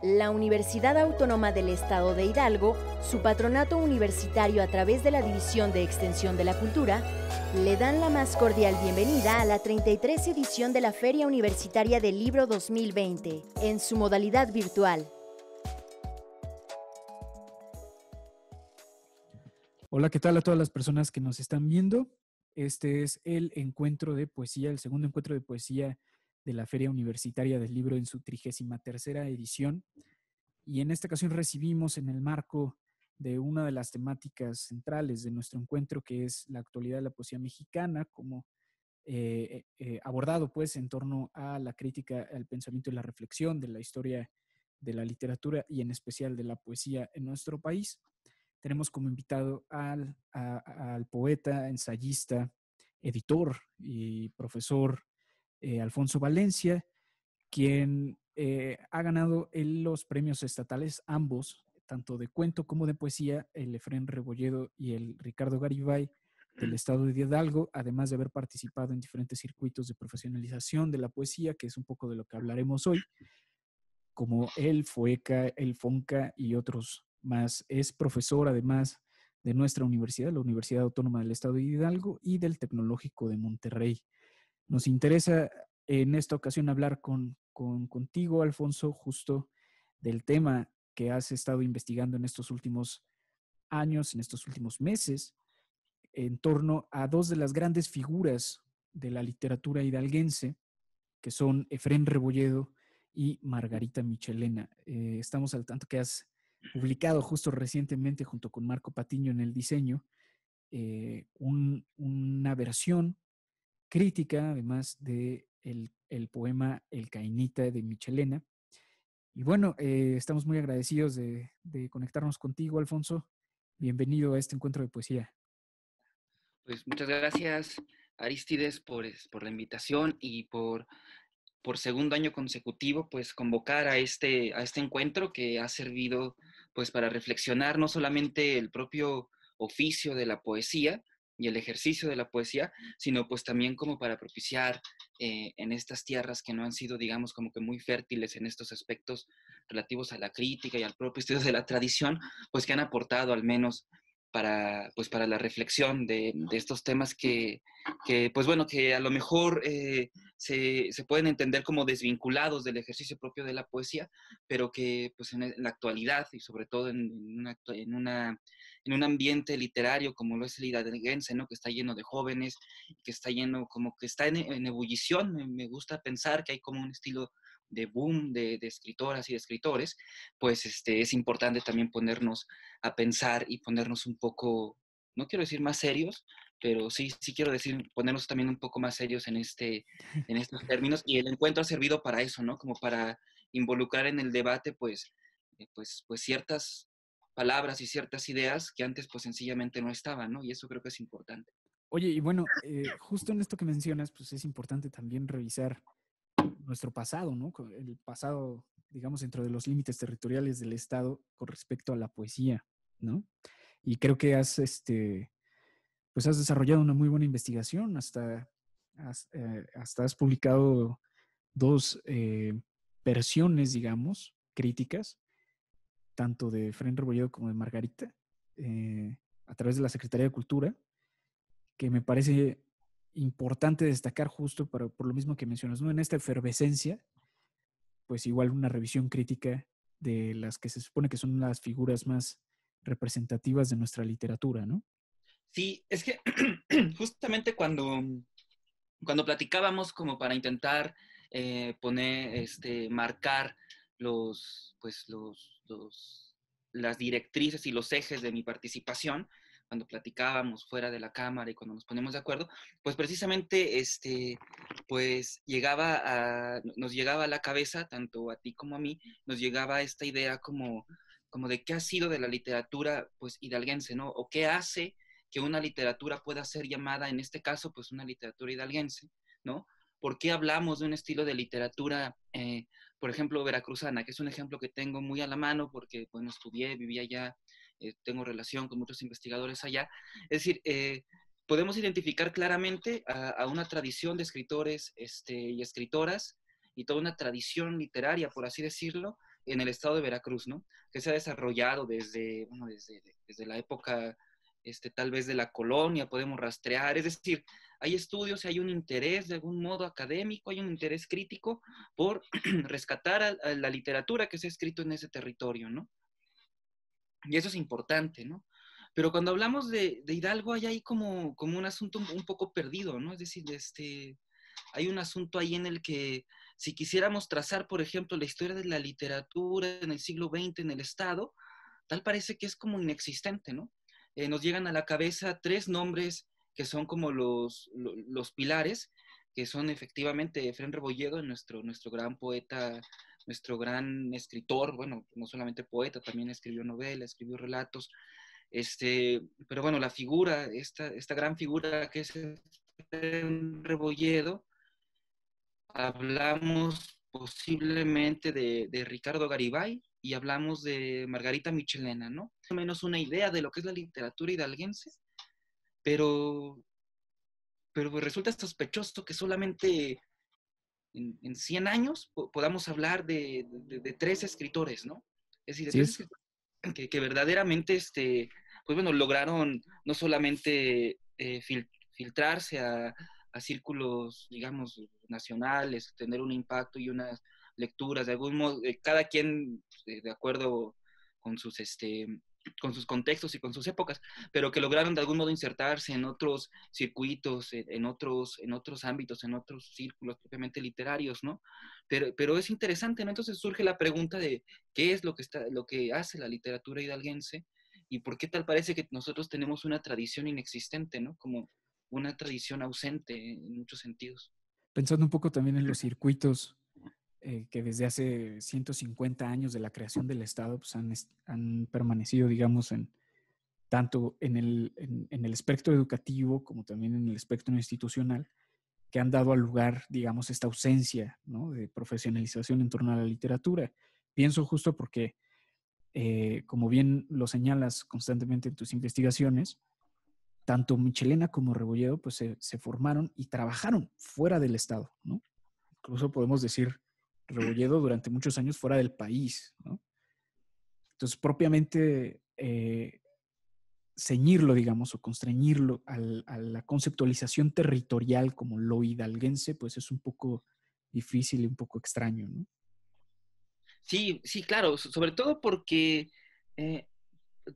La Universidad Autónoma del Estado de Hidalgo, su patronato universitario a través de la División de Extensión de la Cultura, le dan la más cordial bienvenida a la 33 edición de la Feria Universitaria del Libro 2020, en su modalidad virtual. Hola, ¿qué tal a todas las personas que nos están viendo? Este es el encuentro de poesía, el segundo encuentro de poesía de la Feria Universitaria del Libro en su 33ª edición. Y en esta ocasión recibimos en el marco de una de las temáticas centrales de nuestro encuentro, que es la actualidad de la poesía mexicana, como abordado pues en torno a la crítica, al pensamiento y la reflexión de la historia de la literatura y en especial de la poesía en nuestro país. Tenemos como invitado al poeta, ensayista, editor y profesor Alfonso Valencia, quien ha ganado los premios estatales, ambos, tanto de cuento como de poesía, el Efrén Rebolledo y el Ricardo Garibay del estado de Hidalgo, además de haber participado en diferentes circuitos de profesionalización de la poesía, que es un poco de lo que hablaremos hoy, como el FOECA, el FONCA y otros más. Es profesor, además, de nuestra universidad, la Universidad Autónoma del Estado de Hidalgo y del Tecnológico de Monterrey. Nos interesa en esta ocasión hablar contigo, Alfonso, justo del tema que has estado investigando en estos últimos años, en estos últimos meses, en torno a dos de las grandes figuras de la literatura hidalguense, que son Efrén Rebolledo y Margarita Michelena. Estamos al tanto que has publicado justo recientemente junto con Marco Patiño en el diseño una versión crítica, además de el poema El Cainita de Michelena. Y bueno, estamos muy agradecidos de conectarnos contigo, Alfonso. Bienvenido a este encuentro de poesía. Pues muchas gracias, Arístides, por la invitación y por segundo año consecutivo, pues convocar a este encuentro que ha servido pues para reflexionar no solamente el propio oficio de la poesía y el ejercicio de la poesía, sino pues también como para propiciar en estas tierras que no han sido, digamos, como que muy fértiles en estos aspectos relativos a la crítica y al propio estudio de la tradición, pues que han aportado al menos para la reflexión de estos temas pues bueno, que a lo mejor se pueden entender como desvinculados del ejercicio propio de la poesía, pero que pues en la actualidad y sobre todo en un ambiente literario como lo es el hidalguense, ¿no? Que está lleno de jóvenes, que está lleno, como que está en ebullición. Me gusta pensar que hay como un estilo de boom de escritoras y de escritores, pues es importante también ponernos a pensar y ponernos un poco, no quiero decir más serios, pero sí quiero decir ponernos también un poco más serios en estos términos, y el encuentro ha servido para eso, ¿no? Como para involucrar en el debate, pues ciertas palabras y ciertas ideas que antes pues sencillamente no estaban, ¿no? Y eso creo que es importante. Oye, y bueno, justo en esto que mencionas, pues es importante también revisar nuestro pasado, ¿no? El pasado, digamos, dentro de los límites territoriales del Estado con respecto a la poesía, ¿no? Y creo que pues has desarrollado una muy buena investigación, hasta has publicado dos versiones, digamos, críticas, tanto de Efrén Rebolledo como de Margarita, a través de la Secretaría de Cultura, que me parece importante destacar justo por lo mismo que mencionas, ¿no? En esta efervescencia, pues igual una revisión crítica de las que se supone que son las figuras más representativas de nuestra literatura, ¿no? Sí, es que justamente cuando platicábamos como para intentar marcar pues las directrices y los ejes de mi participación, cuando platicábamos fuera de la cámara y cuando nos ponemos de acuerdo, pues precisamente pues nos llegaba a la cabeza, tanto a ti como a mí, nos llegaba esta idea como de qué ha sido de la literatura pues hidalguense, ¿no? O qué hace que una literatura pueda ser llamada, en este caso, pues una literatura hidalguense, ¿no? ¿Por qué hablamos de un estilo de literatura, por ejemplo, veracruzana, que es un ejemplo que tengo muy a la mano porque, bueno, estudié, viví allá, tengo relación con muchos investigadores allá? Es decir, podemos identificar claramente a una tradición de escritores y escritoras y toda una tradición literaria, por así decirlo, en el estado de Veracruz, ¿no? Que se ha desarrollado desde la época, tal vez de la colonia, podemos rastrear. Es decir, hay estudios, hay un interés de algún modo académico, hay un interés crítico por rescatar a la literatura que se ha escrito en ese territorio, ¿no? Y eso es importante, ¿no? Pero cuando hablamos de Hidalgo, hay ahí como un asunto un poco perdido, ¿no? Es decir, hay un asunto ahí en el que si quisiéramos trazar, por ejemplo, la historia de la literatura en el siglo XX en el Estado, tal parece que es como inexistente, ¿no? Nos llegan a la cabeza 3 nombres que son como los pilares, que son efectivamente Efrén Rebolledo, nuestro gran poeta, nuestro gran escritor, bueno, no solamente poeta, también escribió novelas, escribió relatos, pero bueno, la figura, esta gran figura que es Efrén Rebolledo, hablamos posiblemente de Ricardo Garibay y hablamos de Margarita Michelena, ¿no? Más o menos una idea de lo que es la literatura hidalguense, pero pues resulta sospechoso que solamente en 100 años podamos hablar de 3 escritores, ¿no? Es decir, de Sí 3 es. escritores que verdaderamente, pues bueno, lograron no solamente filtrarse a círculos, digamos, nacionales, tener un impacto y unas lecturas, de algún modo, cada quien de acuerdo con con sus contextos y con sus épocas, pero que lograron de algún modo insertarse en otros circuitos, en otros ámbitos, en otros círculos propiamente literarios, ¿no? Pero es interesante, ¿no? Entonces surge la pregunta de qué es lo que hace la literatura hidalguense y por qué tal parece que nosotros tenemos una tradición inexistente, ¿no? Como una tradición ausente en muchos sentidos. Pensando un poco también en los circuitos que desde hace 150 años de la creación del Estado pues han permanecido, digamos, tanto en el espectro educativo como también en el espectro institucional, que han dado al lugar, digamos, esta ausencia, ¿no?, de profesionalización en torno a la literatura. Pienso justo porque, como bien lo señalas constantemente en tus investigaciones, tanto Michelena como Rebolledo pues se formaron y trabajaron fuera del Estado, ¿no? Incluso podemos decir Rebolledo durante muchos años fuera del país, ¿no? Entonces, propiamente ceñirlo, digamos, o constreñirlo a la conceptualización territorial como lo hidalguense, pues es un poco difícil y un poco extraño, ¿no? Sí, sí, claro, sobre todo porque eh,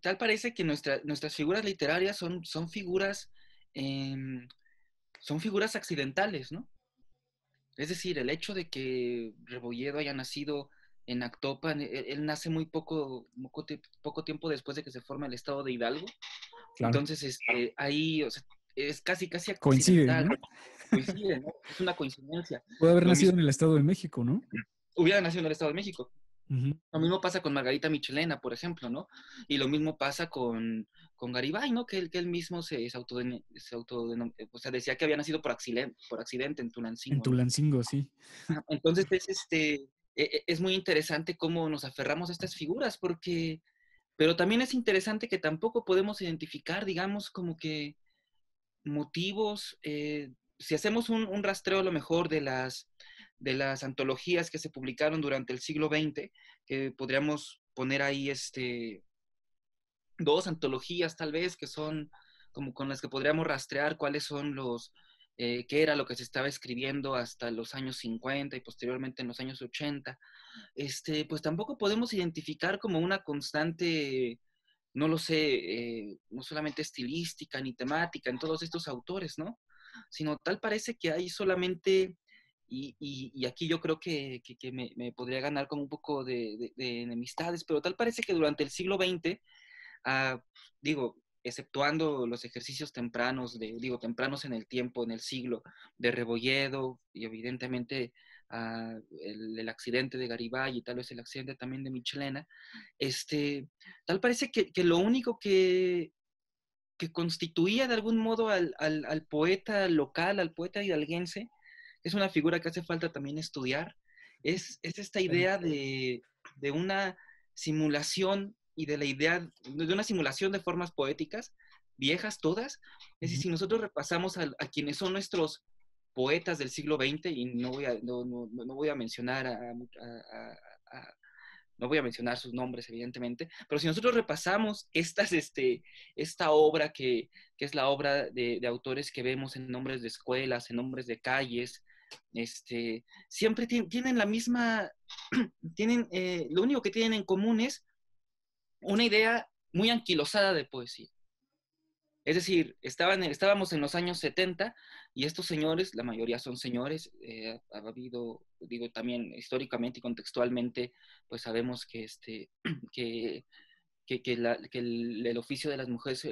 tal parece que nuestras figuras literarias em, son figuras accidentales, ¿no? Es decir, el hecho de que Rebolledo haya nacido en Actopan, él nace muy poco tiempo después de que se forma el estado de Hidalgo. Claro. Entonces, ahí, o sea, es casi Coincide, accidental. ¿no? Coincide, ¿no? Es una coincidencia. Puede haber Lo nacido mismo en el Estado de México, ¿no? hubiera nacido en el Estado de México. Uh-huh. Lo mismo pasa con Margarita Michelena, por ejemplo, ¿no? Y lo mismo pasa con Garibay, ¿no? Que él mismo o sea, decía que había nacido por accidente en En Tulancingo, ¿no? Tulancingo, sí. Entonces es muy interesante cómo nos aferramos a estas figuras, pero también es interesante que tampoco podemos identificar, digamos, como que motivos, si hacemos un rastreo a lo mejor de las antologías que se publicaron durante el siglo XX, que podríamos poner ahí 2 antologías tal vez, que son como con las que podríamos rastrear cuáles son qué era lo que se estaba escribiendo hasta los años 50 y posteriormente en los años 80, pues tampoco podemos identificar como una constante, no lo sé, no solamente estilística ni temática en todos estos autores, ¿no? Sino tal parece que hay solamente, y aquí yo creo que me podría ganar como un poco de enemistades, pero tal parece que durante el siglo XX, ah, digo, exceptuando los ejercicios tempranos, tempranos en el tiempo, en el siglo, de Rebolledo, y evidentemente el accidente de Garibay y tal vez el accidente también de Michelena, tal parece que lo único que constituía de algún modo al poeta local, al poeta hidalguense, es una figura que hace falta también estudiar, es esta idea de una simulación y de la idea de una simulación de formas poéticas, viejas todas. Es decir, Uh-huh. si nosotros repasamos a quienes son nuestros poetas del siglo XX, y no voy a mencionar no voy a mencionar sus nombres, evidentemente, pero si nosotros repasamos esta obra que es la obra de autores que vemos en nombres de escuelas, en nombres de calles, siempre tienen la misma, lo único que tienen en común es una idea muy anquilosada de poesía. Es decir, estábamos en los años 70 y estos señores, la mayoría son señores, ha habido, digo, también históricamente y contextualmente, pues sabemos que, que el oficio de las mujeres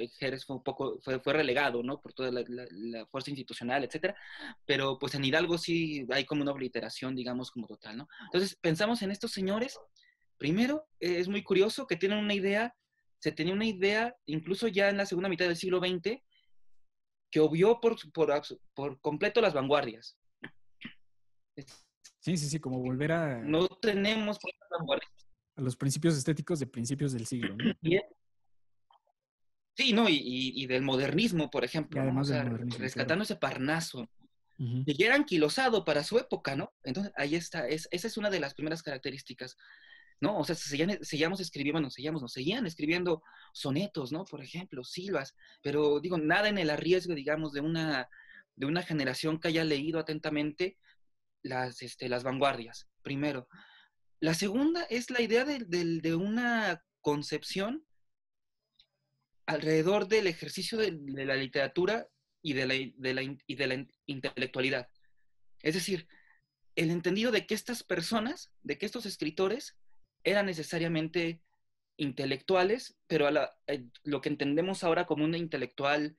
fue relegado, ¿no? Por toda la fuerza institucional, etcétera. Pero pues en Hidalgo sí hay como una obliteración, digamos, como total, ¿no? Entonces, pensamos en estos señores. Primero, es muy curioso que tienen una idea, se tenía una idea, incluso ya en la segunda mitad del siglo XX, que obvió por completo las vanguardias. Sí, sí, sí, como volver No tenemos vanguardias. A los principios estéticos de principios del siglo, ¿no? Sí, ¿no? Y del modernismo, por ejemplo, Y además ¿no? O del sea, modernismo, rescatando claro. ese Parnaso, Uh-huh. que ya era anquilosado para su época, ¿no? Entonces, ahí está, esa es una de las primeras características, ¿no? O sea, nos seguían escribiendo sonetos, ¿no? Por ejemplo, silvas, pero digo, nada en el arriesgue, digamos, de una generación que haya leído atentamente las vanguardias, primero. La segunda es la idea de una concepción alrededor del ejercicio de la literatura y de la intelectualidad. Es decir, el entendido de que estas personas, de que estos escritores eran necesariamente intelectuales, pero lo que entendemos ahora como un intelectual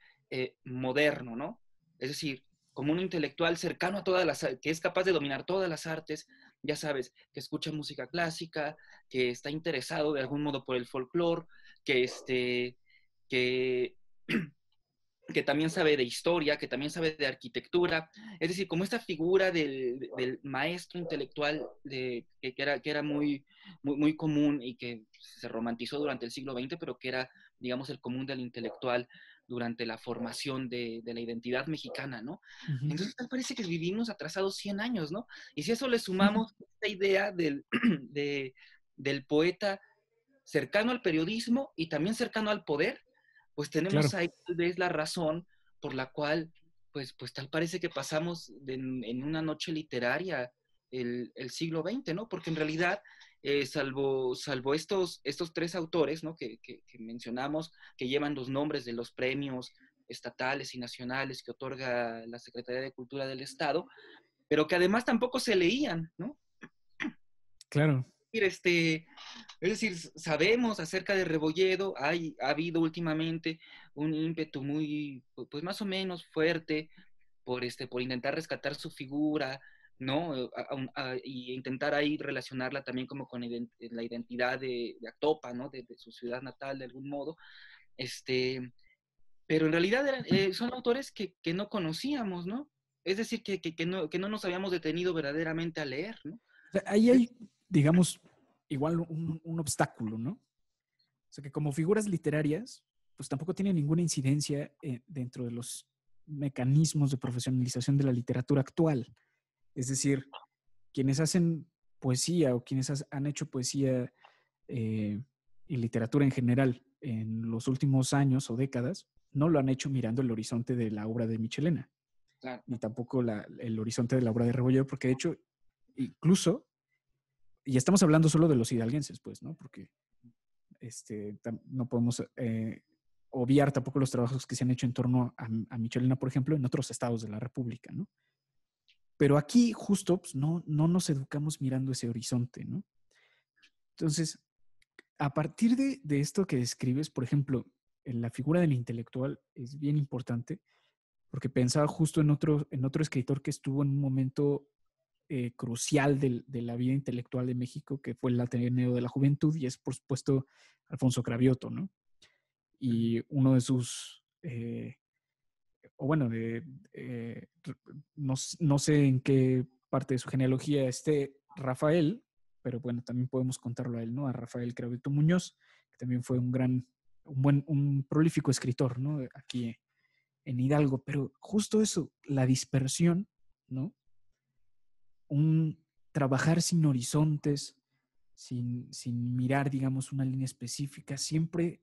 moderno, ¿no? Es decir, como un intelectual cercano a todas las, que es capaz de dominar todas las artes, ya sabes, que escucha música clásica, que está interesado de algún modo por el folclore, que, que, que también sabe de historia, que también sabe de arquitectura, es decir, como esta figura del maestro intelectual que era muy común y que se romantizó durante el siglo XX, pero que era, digamos, el común del intelectual durante la formación de la identidad mexicana, ¿no? Uh-huh. Entonces, tal parece que vivimos atrasados 100 años, ¿no? Y si a eso le sumamos esta idea del poeta cercano al periodismo y también cercano al poder, pues tenemos Claro. ahí tal vez la razón por la cual, pues tal parece que pasamos en una noche literaria el siglo XX, ¿no? Porque en realidad, salvo estos tres autores, ¿no? Que mencionamos, que llevan los nombres de los premios estatales y nacionales que otorga la Secretaría de Cultura del Estado, pero que además tampoco se leían, ¿no? Claro. Es decir, sabemos acerca de Rebolledo, ha habido últimamente un ímpetu muy, pues más o menos fuerte por intentar rescatar su figura, ¿no? Y intentar ahí relacionarla también como con la identidad de Actopa, ¿no? De su ciudad natal de algún modo. Pero en realidad son autores que no conocíamos, ¿no? Es decir, que no nos habíamos detenido verdaderamente a leer, ¿no? O sea, ahí hay, digamos, igual un obstáculo, ¿no? O sea, que como figuras literarias, pues tampoco tiene ninguna incidencia dentro de los mecanismos de profesionalización de la literatura actual. Es decir, quienes hacen poesía o quienes han hecho poesía y literatura en general en los últimos años o décadas, no lo han hecho mirando el horizonte de la obra de Michelena, Claro. ni tampoco el horizonte de la obra de Rebolledo, porque de hecho, incluso, y estamos hablando solo de los hidalguenses, pues, ¿no? Porque no podemos obviar tampoco los trabajos que se han hecho en torno a Michelena, por ejemplo, en otros estados de la República, ¿no? Pero aquí justo pues, no nos educamos mirando ese horizonte, ¿no? Entonces, a partir de esto que describes, por ejemplo, en la figura del intelectual es bien importante porque pensaba justo en otro escritor que estuvo en un momento crucial de la vida intelectual de México, que fue el Ateneo de la Juventud, y es, por supuesto, Alfonso Cravioto, ¿no? Y uno de sus, o bueno, no sé en qué parte de su genealogía esté Rafael, pero bueno, también podemos contarlo a él, ¿no? A Rafael Cravioto Muñoz, que también fue un prolífico escritor, ¿no? Aquí en Hidalgo, pero justo eso, la dispersión, ¿no? Un trabajar sin horizontes, sin mirar, digamos, una línea específica, siempre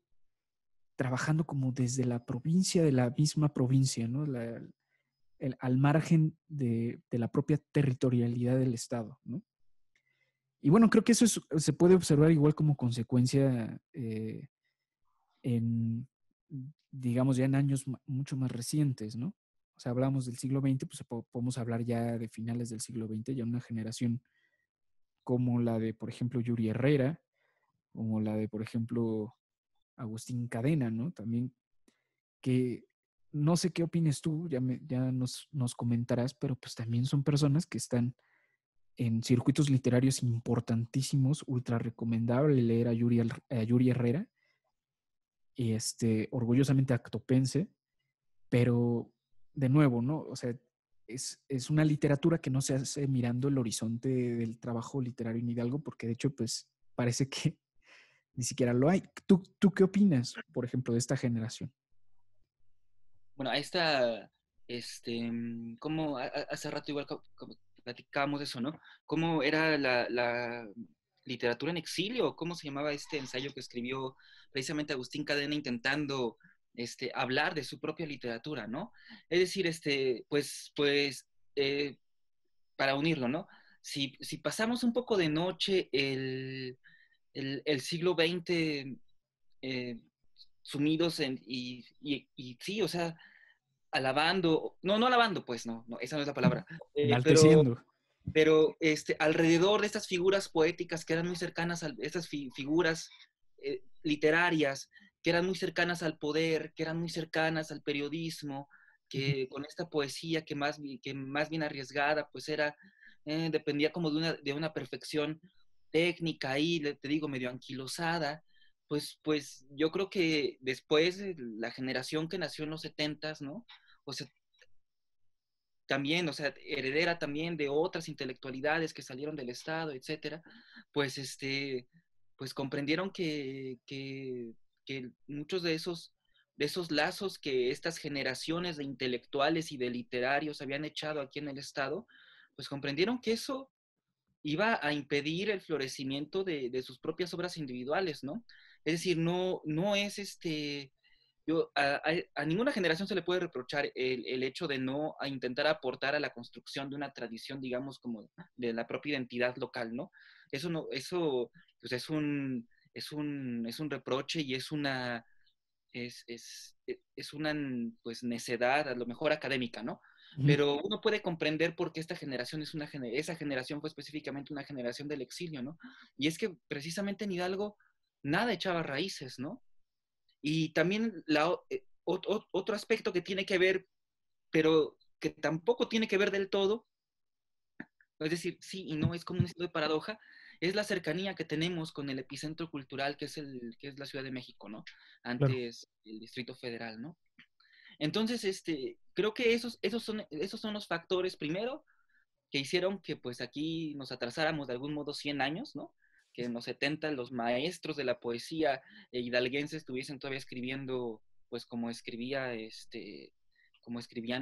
trabajando como desde la provincia de la misma provincia, ¿no? Al margen de la propia territorialidad del Estado, ¿no? Y bueno, creo que eso se puede observar igual como consecuencia en, digamos, ya en años mucho más recientes, ¿no? O sea, hablamos del siglo XX, pues podemos hablar ya de finales del siglo XX, ya una generación como la de, por ejemplo, Yuri Herrera, como la de, por ejemplo, Agustín Cadena, ¿no? También que no sé qué opines tú, ya nos comentarás, pero pues también son personas que están en circuitos literarios importantísimos, ultra recomendable leer a Yuri Herrera, y orgullosamente actopense, pero de nuevo, ¿no? O sea, es una literatura que no se hace mirando el horizonte del trabajo literario en Hidalgo, porque de hecho, pues parece que ni siquiera lo hay. ¿Tú qué opinas, por ejemplo, de esta generación? Bueno, a esta, como hace rato igual como platicábamos de eso, ¿no? ¿Cómo era la literatura en exilio? ¿Cómo se llamaba este ensayo que escribió precisamente Agustín Cadena intentando hablar de su propia literatura, ¿no? Es decir, eh, para unirlo, ¿no? Si pasamos un poco de noche el siglo XX eh, sumidos y sí, o sea, alabando, no alabando, pues no, esa no es la palabra, eh, pero, Enalteciendo. pero alrededor de estas figuras poéticas que eran muy cercanas a estas figuras literarias, que eran muy cercanas al poder, que eran muy cercanas al periodismo, que con esta poesía que más bien arriesgada, pues dependía como de una perfección técnica ahí, te digo, medio anquilosada, pues yo creo que después la generación que nació en los setentas, ¿no? O sea, también, o sea, heredera también de otras intelectualidades que salieron del Estado, etcétera, pues pues comprendieron que muchos de esos lazos que estas generaciones de intelectuales y de literarios habían echado aquí en el Estado, pues comprendieron que eso iba a impedir el florecimiento de sus propias obras individuales, ¿no? Es decir, no es a ninguna generación se le puede reprochar el hecho de no intentar aportar a la construcción de una tradición, digamos, como de la propia identidad local, ¿no? Eso no, eso pues es un reproche y es una pues necedad, a lo mejor académica, ¿no? Pero uno puede comprender por qué esta generación esa generación fue específicamente una generación del exilio, ¿no? Y es que precisamente en Hidalgo nada echaba raíces, ¿no? Y también otro aspecto que tiene que ver, pero que tampoco tiene que ver del todo, es decir, sí y no, es como un estilo de paradoja, es la cercanía que tenemos con el epicentro cultural que es la Ciudad de México, ¿no? Claro. Antes el Distrito Federal, ¿no? Entonces, creo que esos son los factores, primero, que hicieron que pues aquí nos atrasáramos de algún modo 100 años, ¿no? Que en los 70 los maestros de la poesía hidalguense estuviesen todavía escribiendo, pues como escribían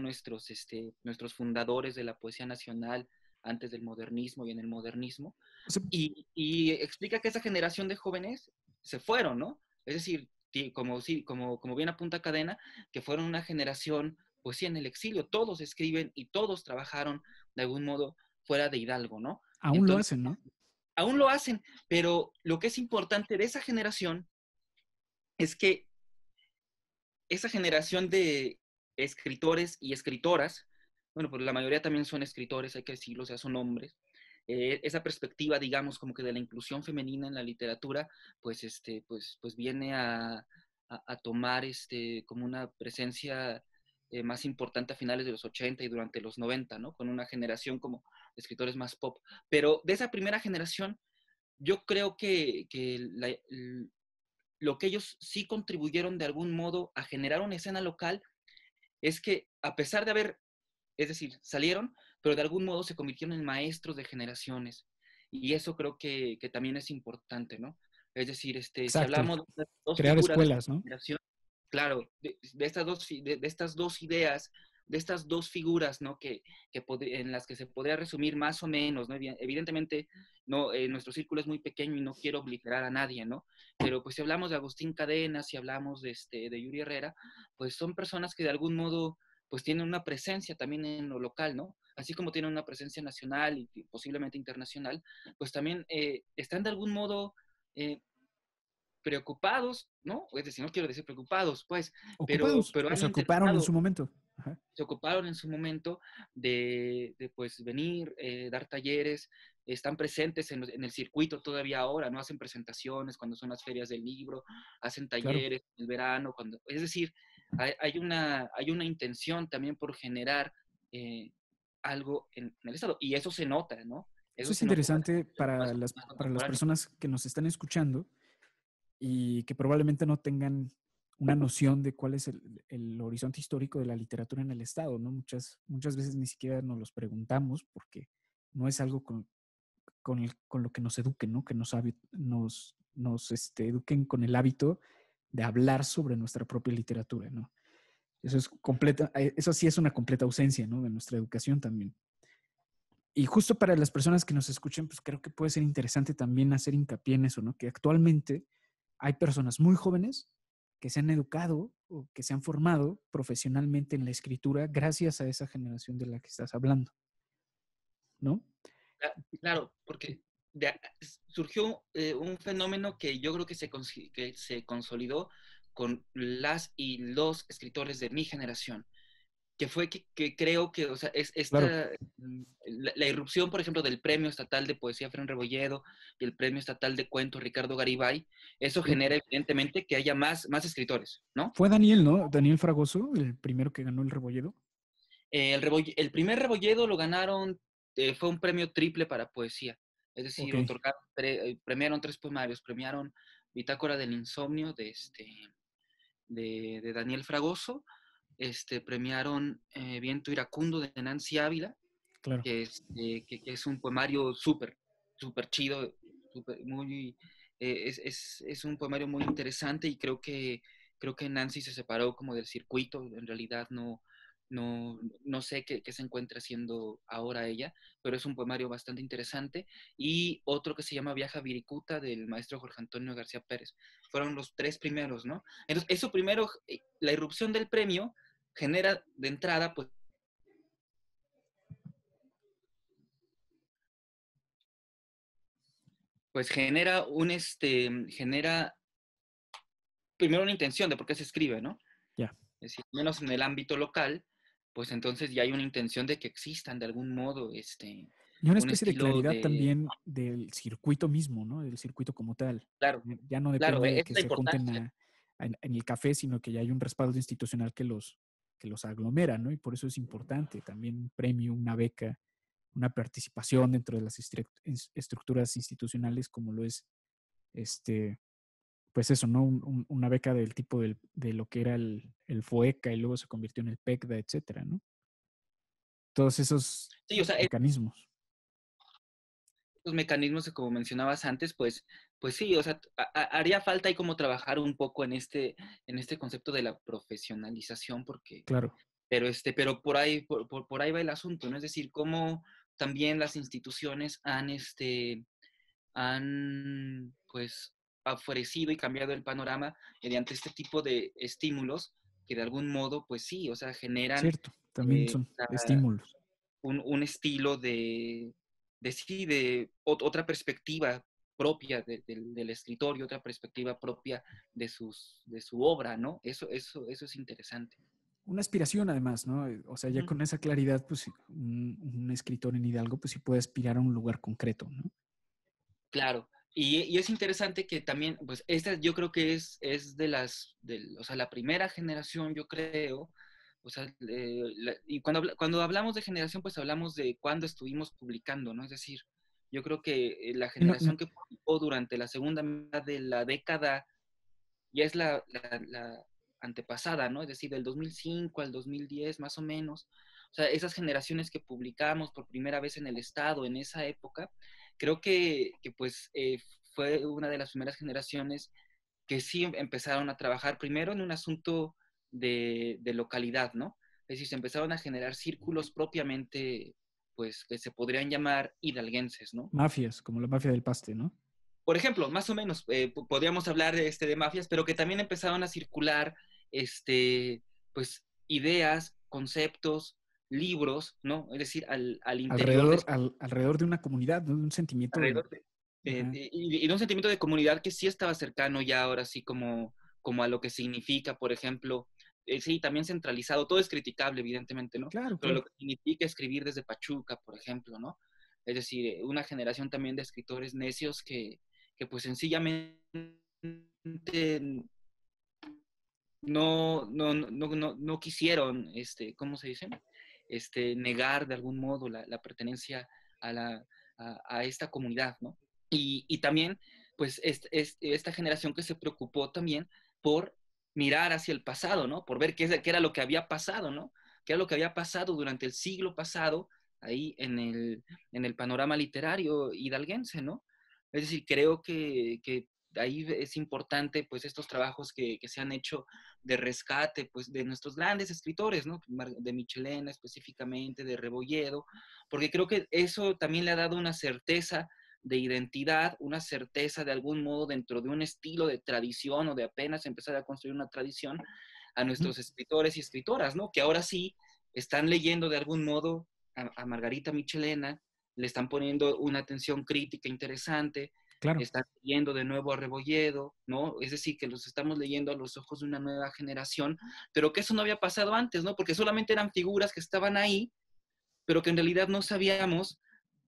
nuestros fundadores de la poesía nacional antes del modernismo y en el modernismo. O sea, Y explica que esa generación de jóvenes se fueron, ¿no? Es decir, como bien apunta Cadena, que fueron una generación, pues sí, en el exilio, todos escriben y todos trabajaron de algún modo fuera de Hidalgo, ¿no? aún lo Entonces, hacen, ¿no? aún lo hacen, pero lo que es importante de esa generación es que esa generación de escritores y escritoras, bueno, pues la mayoría también son escritores, hay que decirlo, o sea, son hombres, esa perspectiva, digamos, como que de la inclusión femenina en la literatura, pues viene a tomar como una presencia más importante a finales de los 80 y durante los 90, ¿no? Con una generación como de escritores más pop. Pero de esa primera generación, yo creo lo que ellos sí contribuyeron de algún modo a generar una escena local es que a pesar de haber, es decir, salieron, pero de algún modo se convirtieron en maestros de generaciones. Y eso creo que también es importante, ¿no? Es decir, si Exacto. hablamos de dos Crear figuras de escuelas, ¿no? generación, claro, de estas dos ideas, estas dos figuras, ¿no? En las que se podría resumir más o menos, ¿no? Evidentemente, no, nuestro círculo es muy pequeño y no quiero obligar a nadie, ¿no? Pero pues si hablamos de Agustín Cadena, si hablamos de Yuri Herrera, pues son personas que de algún modo pues tienen una presencia también en lo local, ¿no? Así como tienen una presencia nacional y posiblemente internacional, pues también están de algún modo preocupados, ¿no? Es decir, no quiero decir preocupados, pues, Ocupados, pero o han se ocuparon en intentado, su momento. Ajá. se ocuparon en su momento de pues venir, dar talleres, están presentes en el circuito todavía ahora, ¿no? Hacen presentaciones cuando son las ferias del libro, hacen Claro. talleres en el verano, es decir, hay una intención también por generar algo en el Estado, y eso se nota, ¿no? Eso Eso es se nota interesante más para las contemporáneo. personas que nos están escuchando y que probablemente no tengan una noción de cuál es el horizonte histórico de la literatura en el Estado, ¿no? Muchas veces ni siquiera nos los preguntamos porque no es algo con lo que nos eduquen, ¿no? Que nos eduquen con el hábito de hablar sobre nuestra propia literatura, ¿no? Eso sí es una completa ausencia, ¿no? De nuestra educación también. Y justo para las personas que nos escuchen, pues creo que puede ser interesante también hacer hincapié en eso, ¿no? Que actualmente hay personas muy jóvenes que se han educado o que se han formado profesionalmente en la escritura gracias a esa generación de la que estás hablando, ¿no? Claro, porque surgió un fenómeno que yo creo que que se consolidó con las y los escritores de mi generación, que fue que creo que, o sea, Claro, la irrupción, por ejemplo, del Premio Estatal de Poesía Fran Rebolledo y el Premio Estatal de Cuento Ricardo Garibay, eso sí. genera evidentemente que haya más escritores, ¿no? Fue Daniel, ¿no? Daniel Fragoso, el primero que ganó el Rebolledo. El primer Rebolledo lo ganaron, fue un premio triple para poesía. Es Ok, decir, premiaron tres poemarios. Premiaron Bitácora del Insomnio de Daniel Fragoso. Premiaron Viento Iracundo de Nancy Ávila, claro. que es un poemario súper chido, muy, es un poemario muy interesante y creo que Nancy se separó como del circuito. En realidad no sé qué se encuentra haciendo ahora ella, pero es un poemario bastante interesante. Y otro que se llama Viaja Viricuta, del maestro Jorge Antonio García Pérez. Fueron los tres primeros, ¿no? Entonces, eso primero, la irrupción del premio genera de entrada, pues genera primero una intención de por qué se escribe, ¿no? Ya. Es decir, menos en el ámbito local, pues entonces ya hay una intención de que existan de algún modo Y una un especie de estilo claridad de, también del circuito mismo, ¿no? Del circuito como tal. claro, Ya no claro, depende de es que la se junten importancia. en el café, sino que ya hay un respaldo institucional que los aglomera, ¿no? Y por eso es importante también un premio, una beca, una participación dentro de las estructuras institucionales como lo es, este, pues eso, ¿no? Una beca del tipo de lo que era el FOECA y luego se convirtió en el PECDA, etcétera, ¿no? Todos esos Sí, o sea, mecanismos. los mecanismos que como mencionabas antes, pues sí, o sea, haría falta ahí como trabajar un poco en este concepto de la profesionalización, Claro, pero por ahí va el asunto, ¿no? Es decir, cómo también las instituciones han pues ofrecido y cambiado el panorama mediante este tipo de estímulos que de algún modo, pues sí, o sea, generan cierto, también son estímulos. un estilo sí, otra perspectiva propia del escritor y otra perspectiva propia de su obra, ¿no? Eso es interesante. Una aspiración además, ¿no? O sea, ya Ujú. con esa claridad, pues un escritor en Hidalgo, pues sí puede aspirar a un lugar concreto, ¿no? Claro. Y es interesante que también, pues, esta yo creo que es o sea, la primera generación, yo creo, o sea, y cuando hablamos de generación, pues hablamos de cuando estuvimos publicando, ¿no? Es decir, yo creo que la Y generación que publicó durante la segunda mitad de la década ya es la antepasada, ¿no? Es decir, del 2005 al 2010, más o menos. O sea, esas generaciones que publicamos por primera vez en el Estado en esa época, creo que pues fue una de las primeras generaciones que sí empezaron a trabajar primero en un asunto de localidad, ¿no? Es decir, se empezaron a generar círculos propiamente, pues, que se podrían llamar hidalguenses, ¿no? Mafias, como la mafia del paste, ¿no? Por ejemplo, más o menos, podríamos hablar de mafias, pero que también empezaron a circular, pues, ideas, conceptos, libros, ¿no? Es decir, al interior de Alrededor de una comunidad, ¿no? De un sentimiento de... alrededor y de un sentimiento de comunidad que sí estaba cercano ya ahora sí como a lo que significa, por ejemplo, sí, también centralizado, todo es criticable, evidentemente, ¿no? Claro, Pero claro. lo que significa escribir desde Pachuca, por ejemplo, ¿no? Es decir, una generación también de escritores necios que pues sencillamente no quisieron, ¿cómo se dice? Negar de algún modo la pertenencia a, a esta comunidad, ¿no? Y también, pues, esta generación que se preocupó también por mirar hacia el pasado, ¿no? Por ver qué era lo que había pasado, ¿no? ¿Qué era lo que había pasado durante el siglo pasado ahí en el panorama literario hidalguense, ¿no? Es decir, creo que ahí es importante, pues, estos trabajos que se han hecho de rescate, pues, de nuestros grandes escritores, ¿no? De Michelena específicamente, de Rebolledo, porque creo que eso también le ha dado una certeza de identidad, una certeza de algún modo dentro de un estilo de tradición o de apenas empezar a construir una tradición a nuestros escritores y escritoras, ¿no? Que ahora sí están leyendo de algún modo a Margarita Michelena, le están poniendo una atención crítica interesante, Claro. están leyendo de nuevo a Rebolledo, ¿no? Es decir, que los estamos leyendo a los ojos de una nueva generación, pero que eso no había pasado antes, ¿no? Porque solamente eran figuras que estaban ahí, pero que en realidad no sabíamos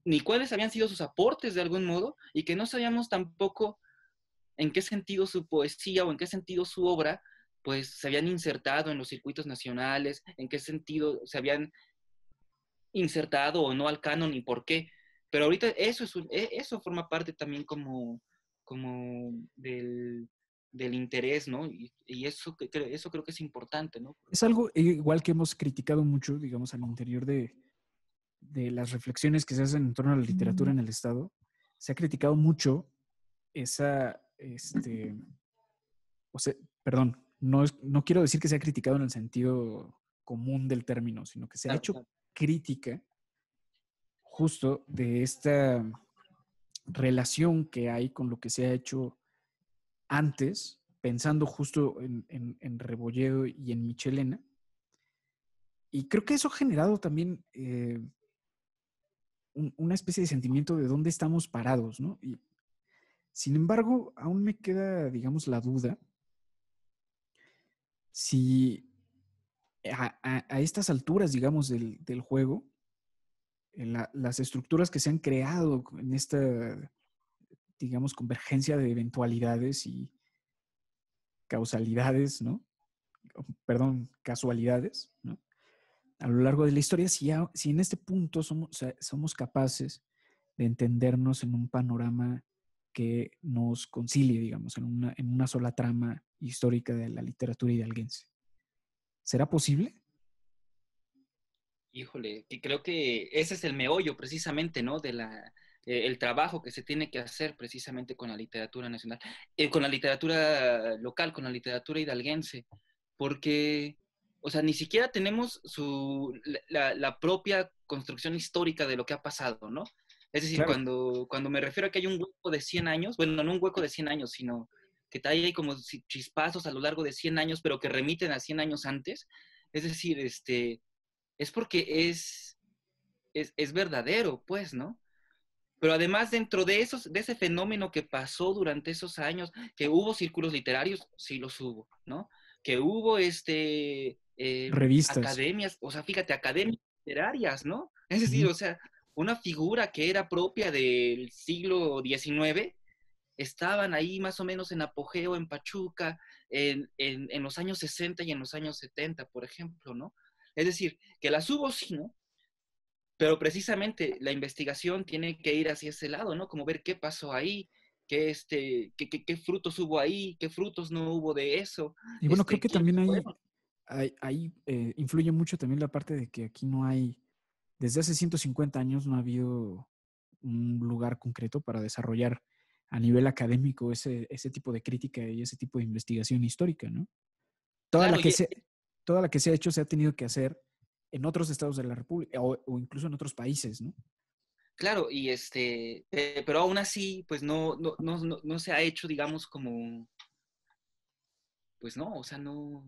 ni cuáles habían sido sus aportes de algún modo, y que no sabíamos tampoco en qué sentido su poesía o en qué sentido su obra, pues se habían insertado en los circuitos nacionales, en qué sentido se habían insertado o no al canon y por qué. Pero ahorita eso forma parte también como del interés, ¿no? Y eso, eso creo que es importante, ¿no? Es algo igual que hemos criticado mucho, digamos, al interior de las reflexiones que se hacen en torno a la literatura en el Estado. Se ha criticado mucho esa, o sea, perdón, no quiero decir que se ha criticado en el sentido común del término, sino que se ha Claro, hecho claro. crítica justo de esta relación que hay con lo que se ha hecho antes, pensando justo en Rebolledo y en Michelena. Y creo que eso ha generado también una especie de sentimiento de dónde estamos parados, ¿no? Y, sin embargo, aún me queda, digamos, la duda si a estas alturas, digamos, del juego, las estructuras que se han creado en esta, digamos, convergencia de eventualidades y causalidades, ¿no? Perdón, casualidades, ¿no? A lo largo de la historia, si en este punto somos capaces de entendernos en un panorama que nos concilie, digamos, en una sola trama histórica de la literatura hidalguense. ¿Será posible? Híjole, y creo que ese es el meollo precisamente, ¿no? El trabajo que se tiene que hacer precisamente con la literatura nacional, con la literatura local, con la literatura hidalguense, porque, o sea, ni siquiera tenemos la propia construcción histórica de lo que ha pasado, ¿no? Es decir, Claro. cuando me refiero a que hay un hueco de 100 años, bueno, no un hueco de 100 años, sino que hay como chispazos a lo largo de 100 años, pero que remiten a 100 años antes, es decir, es porque es verdadero, pues, ¿no? Pero además dentro de ese fenómeno que pasó durante esos años, que hubo círculos literarios, sí los hubo, ¿no? Que hubo Revistas. academias, o sea, fíjate, academias literarias, ¿no? Es decir, Uh-huh. o sea, una figura que era propia del siglo XIX, estaban ahí más o menos en apogeo en Pachuca, en los años 60 y en los años 70, por ejemplo, ¿no? Es decir, que las hubo, sí, ¿no? Pero precisamente la investigación tiene que ir hacia ese lado, ¿no? Como ver qué pasó ahí, qué frutos hubo ahí, qué frutos no hubo de eso, Y bueno, creo que quiénes también fueron. ahí influye mucho también la parte de que aquí no hay, desde hace 150 años no ha habido un lugar concreto para desarrollar a nivel académico ese tipo de crítica y ese tipo de investigación histórica, ¿no? Toda la Claro, que se, toda la que se ha hecho se ha tenido que hacer en otros estados de la República o incluso en otros países, ¿no? Claro, y pero aún así, pues no se ha hecho, digamos, como, pues no, o sea, no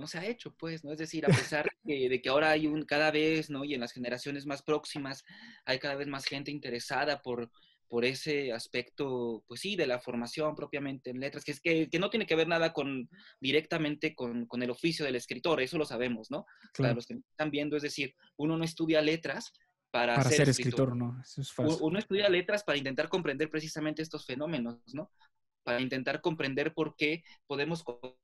se ha hecho, pues, ¿no? Es decir, a pesar de que ahora hay cada vez, ¿no? Y en las generaciones más próximas hay cada vez más gente interesada por ese aspecto, pues sí, de la formación propiamente en letras, que no tiene que ver nada directamente con el oficio del escritor, eso lo sabemos, ¿no? Para Claro. los que me están viendo, es decir, uno no estudia letras para Para ser ser escritor. escritor, ¿no? Eso es falso. Uno estudia letras para intentar comprender precisamente estos fenómenos, ¿no? Para intentar comprender por qué podemos contar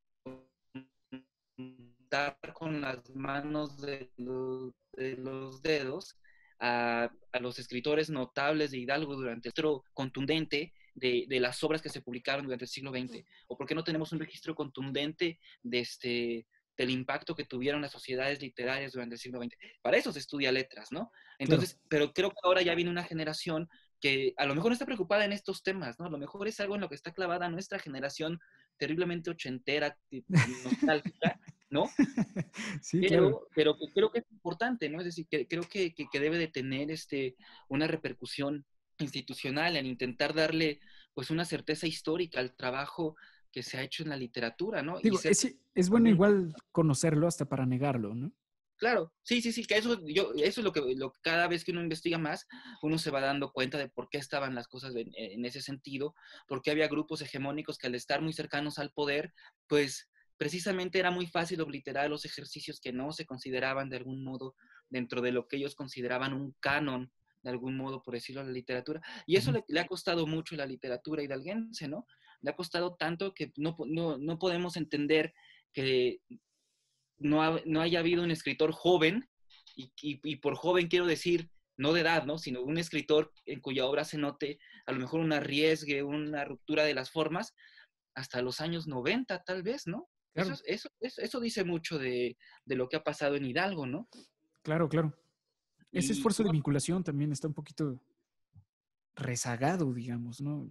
con las manos de los dedos a los escritores notables de Hidalgo durante el registro contundente de las obras que se publicaron durante el siglo XX, o por qué no tenemos un registro contundente del impacto que tuvieron las sociedades literarias durante el siglo XX. Para eso se estudia letras, ¿no? Entonces, Claro. pero creo que ahora ya viene una generación que a lo mejor no está preocupada en estos temas, ¿no? A lo mejor es algo en lo que está clavada nuestra generación terriblemente ochentera, nostálgica, ¿no? Sí, claro. Pero creo que es importante, ¿no? Es decir, que creo que debe de tener una repercusión institucional en intentar darle pues una certeza histórica al trabajo que se ha hecho en la literatura, ¿no? Y Digo, ser es bueno igual conocerlo hasta para negarlo, ¿no? claro, sí, que eso es lo que cada vez que uno investiga más, uno se va dando cuenta de por qué estaban las cosas en ese sentido, porque había grupos hegemónicos que al estar muy cercanos al poder, pues precisamente era muy fácil obliterar los ejercicios que no se consideraban de algún modo dentro de lo que ellos consideraban un canon, de algún modo, por decirlo, a la literatura. Y eso Ujú. le ha costado mucho a la literatura hidalguense, ¿no? Le ha costado tanto que no podemos entender que no haya habido un escritor joven, y por joven quiero decir no de edad, ¿no? Sino un escritor en cuya obra se note a lo mejor un arriesgue, una ruptura de las formas, hasta los años 90 tal vez, ¿no? Claro, Eso dice mucho de lo que ha pasado en Hidalgo, ¿no? claro, claro. Ese Y esfuerzo de vinculación también está un poquito rezagado, digamos, ¿no?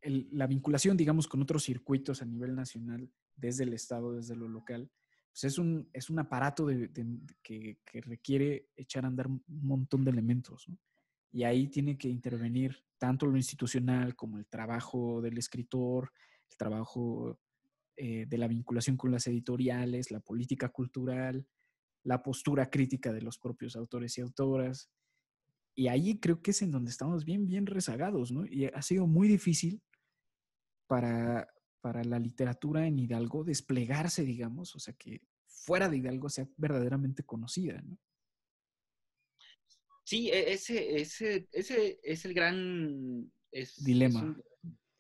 La vinculación, digamos, con otros circuitos a nivel nacional, desde el Estado, desde lo local, pues es un aparato que requiere echar a andar un montón de elementos, ¿no? Y ahí tiene que intervenir tanto lo institucional como el trabajo del escritor, el trabajo de la vinculación con las editoriales, la política cultural, la postura crítica de los propios autores y autoras. Y ahí creo que es en donde estamos bien, bien rezagados, ¿no? Y ha sido muy difícil para, para la literatura en Hidalgo desplegarse, digamos, o sea, que fuera de Hidalgo sea verdaderamente conocida, ¿no? sí, ese es el gran, es Dilema. un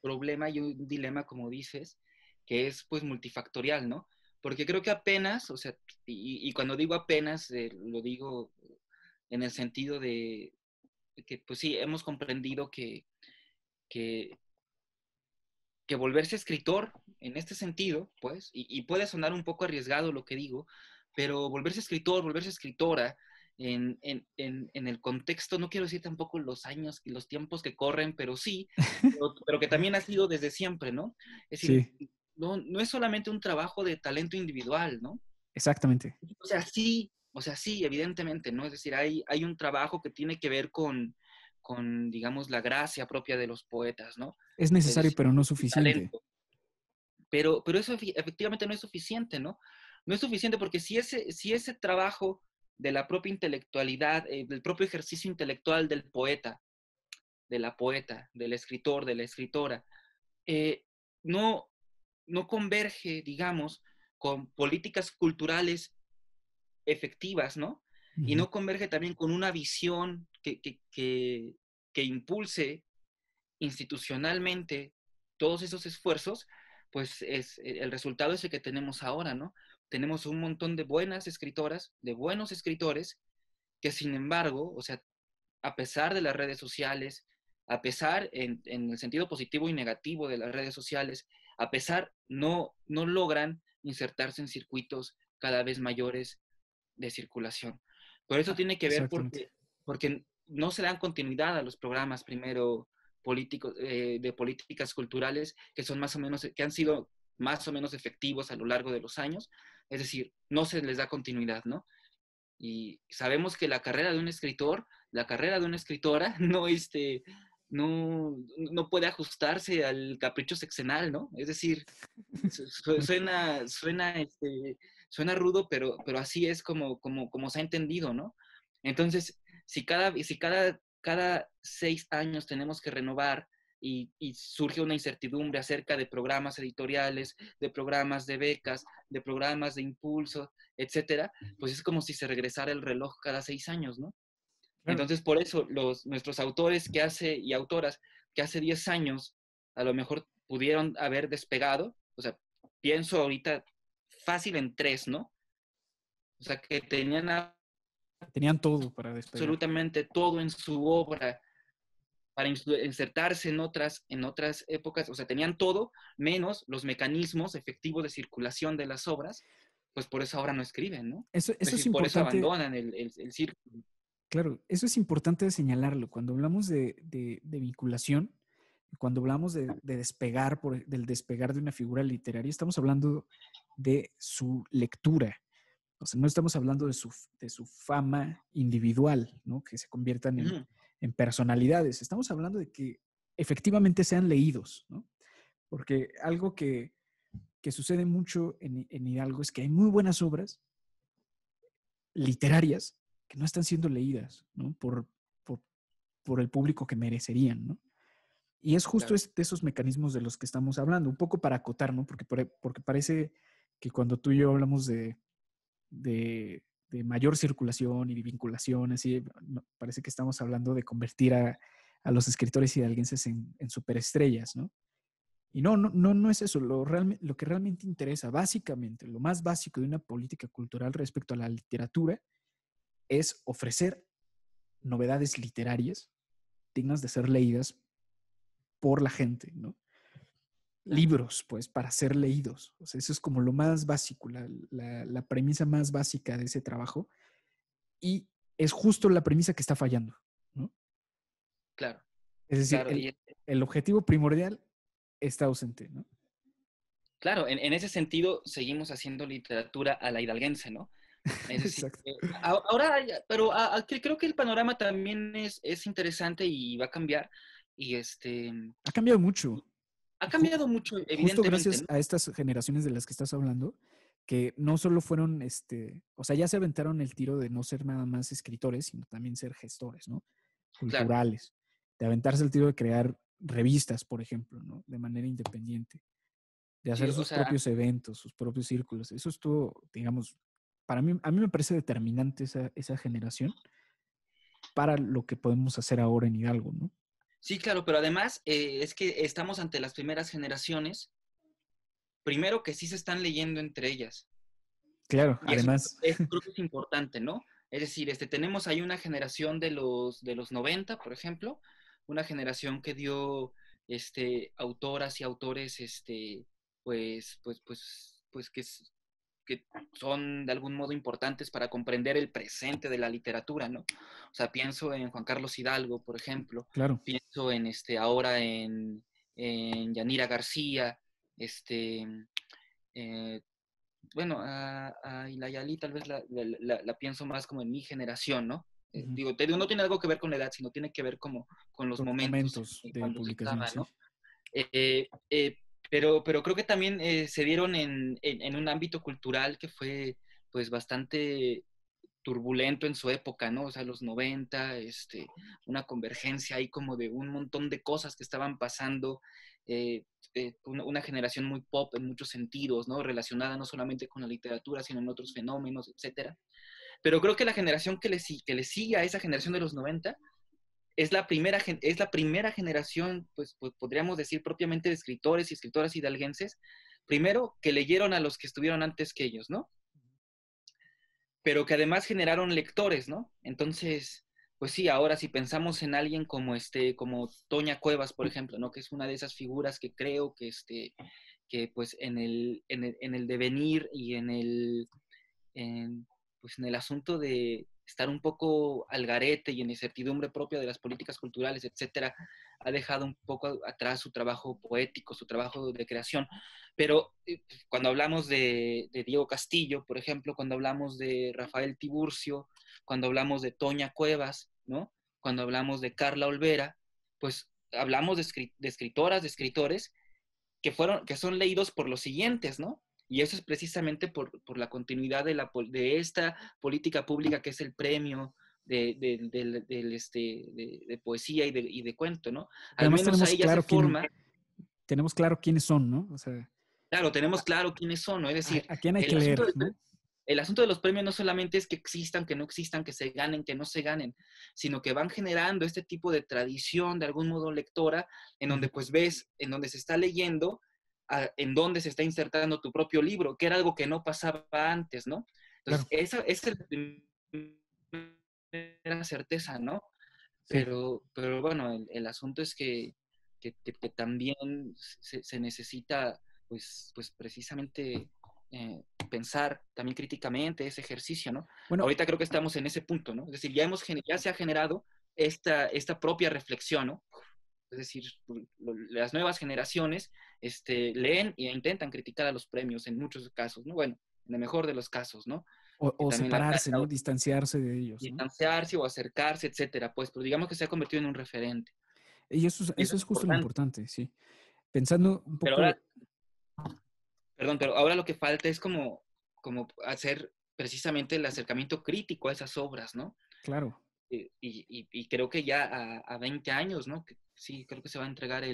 problema y un dilema, como dices, que es pues multifactorial, ¿no? Porque creo que apenas, o sea, y cuando digo apenas, lo digo en el sentido de que pues sí, hemos comprendido que, que volverse escritor en este sentido, pues, y puede sonar un poco arriesgado lo que digo, pero volverse escritor, volverse escritora, en el contexto, no quiero decir tampoco los años y los tiempos que corren, pero sí, pero que también ha sido desde siempre, ¿no? Es decir, Sí, no es solamente un trabajo de talento individual, ¿no? exactamente. O sea, sí, evidentemente, ¿no? Es decir, hay un trabajo que tiene que ver digamos, la gracia propia de los poetas, ¿no? Es Es necesario, decir, pero no el suficiente. talento. Pero eso efectivamente no es suficiente, ¿no? No es suficiente porque si ese trabajo de la propia intelectualidad, del propio ejercicio intelectual del poeta, de la poeta, del escritor, de la escritora, eh, no, no converge, digamos, con políticas culturales efectivas, ¿no? Y Ujú. no converge también con una visión que impulse institucionalmente todos esos esfuerzos, pues el resultado es el que tenemos ahora, ¿no? Tenemos un montón de buenas escritoras, de buenos escritores, que sin embargo, o sea, a pesar de las redes sociales, a pesar en el sentido positivo y negativo de las redes sociales, a pesar no logran insertarse en circuitos cada vez mayores de circulación. Por eso Ah, tiene que ver exactamente. porque no se dan continuidad a los programas primero políticos, de políticas culturales que son más o menos, que han sido más o menos efectivos a lo largo de los años. Es decir, no se les da continuidad, ¿no? Y sabemos que la carrera de un escritor, la carrera de una escritora, no puede ajustarse al capricho sexenal, ¿no? Es decir, suena rudo, pero así es como se ha entendido, ¿no? Entonces, si cada 6 años tenemos que renovar y surge una incertidumbre acerca de programas editoriales, de programas de becas, de programas de impulso, etcétera, pues es como si se regresara el reloj cada 6 años, ¿no? Claro. Entonces, por eso, nuestros autores y autoras que hace 10 años a lo mejor pudieron haber despegado, o sea, pienso ahorita fácil en 3, ¿no? O sea, que tenían Tenían todo para despegar. absolutamente todo en su obra para insertarse en otras épocas, o sea, tenían todo menos los mecanismos efectivos de circulación de las obras, pues por eso ahora no escriben, ¿no? Eso Es es decir, por eso importante, abandonan el círculo. claro, eso es importante señalarlo. Cuando hablamos de vinculación, cuando hablamos de despegar, del despegar de una figura literaria, estamos hablando de su lectura. O sea, no estamos hablando de su fama individual, ¿no? Que se conviertan Ujú. en personalidades. Estamos hablando de que efectivamente sean leídos, ¿no? Porque algo que sucede mucho en Hidalgo es que hay muy buenas obras literarias que no están siendo leídas, ¿no? Por, por el público que merecerían, ¿no? Y es justo Claro. de esos mecanismos de los que estamos hablando, un poco para acotar, ¿no? Porque parece que cuando tú y yo hablamos de mayor circulación y de vinculación, así, no, parece que estamos hablando de convertir a los escritores hidalguenses en superestrellas, ¿no? Y no es eso. Lo que realmente interesa, básicamente, lo más básico de una política cultural respecto a la literatura es ofrecer novedades literarias dignas de ser leídas por la gente, ¿no? Claro. Libros, pues, para ser leídos. O sea, eso es como lo más básico, la premisa más básica de ese trabajo. Y es justo la premisa que está fallando, ¿no? Claro, Es decir, claro. el objetivo primordial está ausente, ¿no? Claro, en ese sentido seguimos haciendo literatura a la hidalguense, ¿no? Es decir, Exacto. ahora, pero creo que el panorama también es interesante y va a cambiar. Y Ha cambiado mucho. ha cambiado mucho, Justo evidentemente, gracias ¿no? a estas generaciones de las que estás hablando, que no solo fueron, o sea, ya se aventaron el tiro de no ser nada más escritores, sino también ser gestores, ¿no? Claro. Culturales, de aventarse el tiro de crear revistas, por ejemplo, ¿no? De manera independiente, de Sí, hacer o sus sea, propios eventos, sus propios círculos. Eso estuvo, digamos, a mí me parece determinante esa generación para lo que podemos hacer ahora en Hidalgo, ¿no? sí, claro, pero además es que estamos ante las primeras generaciones, primero que sí se están leyendo entre ellas. Claro, Y eso, además, eso creo que es importante, ¿no? Es decir, tenemos ahí una generación de los 90, por ejemplo, una generación que dio autoras y autores, pues que son de algún modo importantes para comprender el presente de la literatura, ¿no? O sea, pienso en Juan Carlos Hidalgo, por ejemplo, claro. pienso ahora en Yanira García, este, eh, bueno, a Ilayali tal vez la pienso más como en mi generación, ¿no? Uh-huh. Te digo, no tiene algo que ver con la edad, sino tiene que ver como con los Con momentos momentos de cuando se publicación, estaba, sí. ¿no? Eh, eh, pero creo que también se dieron en un ámbito cultural que fue pues bastante turbulento en su época, ¿no? O sea, los 90, una convergencia ahí como de un montón de cosas que estaban pasando, una generación muy pop en muchos sentidos, ¿no? Relacionada no solamente con la literatura, sino en otros fenómenos, etcétera. Pero creo que la generación que le sigue a esa generación de los 90 es la primera generación, pues podríamos decir propiamente de escritores y escritoras hidalguenses, primero que leyeron a los que estuvieron antes que ellos, ¿no? Pero que además generaron lectores, ¿no? Entonces, pues sí, ahora si pensamos en alguien como Toña Cuevas, por ejemplo, ¿no? Que es una de esas figuras que creo que pues en el devenir y pues en el asunto estar un poco al garete y en incertidumbre propia de las políticas culturales, etcétera, ha dejado un poco atrás su trabajo poético, su trabajo de creación. Pero cuando hablamos de Diego Castillo, por ejemplo, cuando hablamos de Rafael Tiburcio, cuando hablamos de Toña Cuevas, ¿no? Cuando hablamos de Carla Olvera, pues hablamos de escritoras, de escritores que son leídos por los siguientes, ¿no? Y eso es precisamente por la continuidad de esta política pública que es el premio de poesía y de cuento, ¿no? Al Además menos tenemos ahí ya se claro forma. tenemos claro quiénes son, ¿no? O sea, Claro, tenemos claro quiénes son, ¿no? Es decir, a quién hay que el asunto, leer, ¿no? el asunto de los premios no solamente es que existan, que no existan, que se ganen, que no se ganen, sino que van generando este tipo de tradición, de algún modo lectora, en donde pues ves, en donde se está leyendo, en donde se está insertando tu propio libro, que era algo que no pasaba antes, ¿no? Entonces, Claro, esa es la primera certeza, ¿no? sí. Pero bueno, el asunto es que también se necesita, pues precisamente pensar también críticamente ese ejercicio, ¿no? Bueno, Ahorita creo que estamos en ese punto, ¿no? Es decir, ya se ha generado esta propia reflexión, ¿no? Es decir, las nuevas generaciones leen e intentan criticar a los premios en muchos casos, ¿no? Bueno, en el mejor de los casos, ¿no? Que o también separarse, ¿no? Distanciarse de ellos, ¿no? distanciarse o acercarse, etcétera, pues, pero digamos que se ha convertido en un referente. Y Y eso eso es es justo lo importante. importante, sí. Pensando un Pero ahora, poco, perdón, pero ahora lo que falta es como hacer precisamente el acercamiento crítico a esas obras, ¿no? claro, Y creo que ya a 20 años, ¿no? Sí, creo que se va a entregar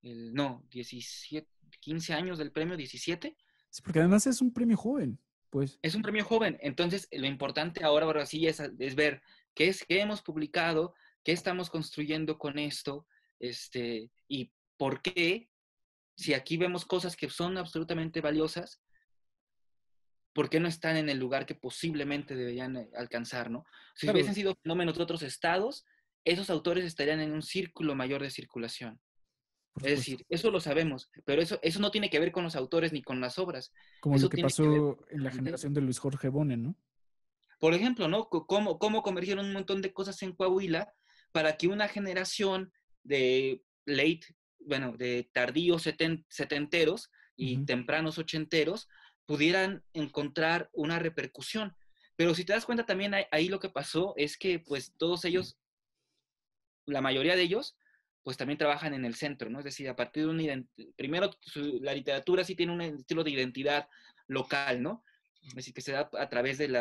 no, 17, 15 años del premio, 17. sí, porque además es un premio joven, pues, Es un premio joven, entonces lo importante ahora sí es ver qué hemos publicado, qué estamos construyendo con esto, y por qué, si aquí vemos cosas que son absolutamente valiosas, ¿por qué no están en el lugar que posiblemente deberían alcanzar, ¿no? Si claro, hubiesen sido fenómenos de otros estados, esos autores estarían en un círculo mayor de circulación. por Es supuesto. decir, eso lo sabemos, pero eso no tiene que ver con los autores ni con las obras. Como lo Eso que tiene que ver pasó en la con el generación de Luis Jorge Bonen, ¿no? Por ejemplo, ¿no? Cómo convergieron un montón de cosas en Coahuila para que una generación de de tardíos setenteros y Ujú. tempranos ochenteros pudieran encontrar una repercusión. Pero si te das cuenta también ahí lo que pasó es que pues todos ellos, la mayoría de ellos, pues también trabajan en el centro, ¿no? Es decir, a partir de primero la literatura sí tiene un estilo de identidad local, ¿no? Es decir, que se da a través del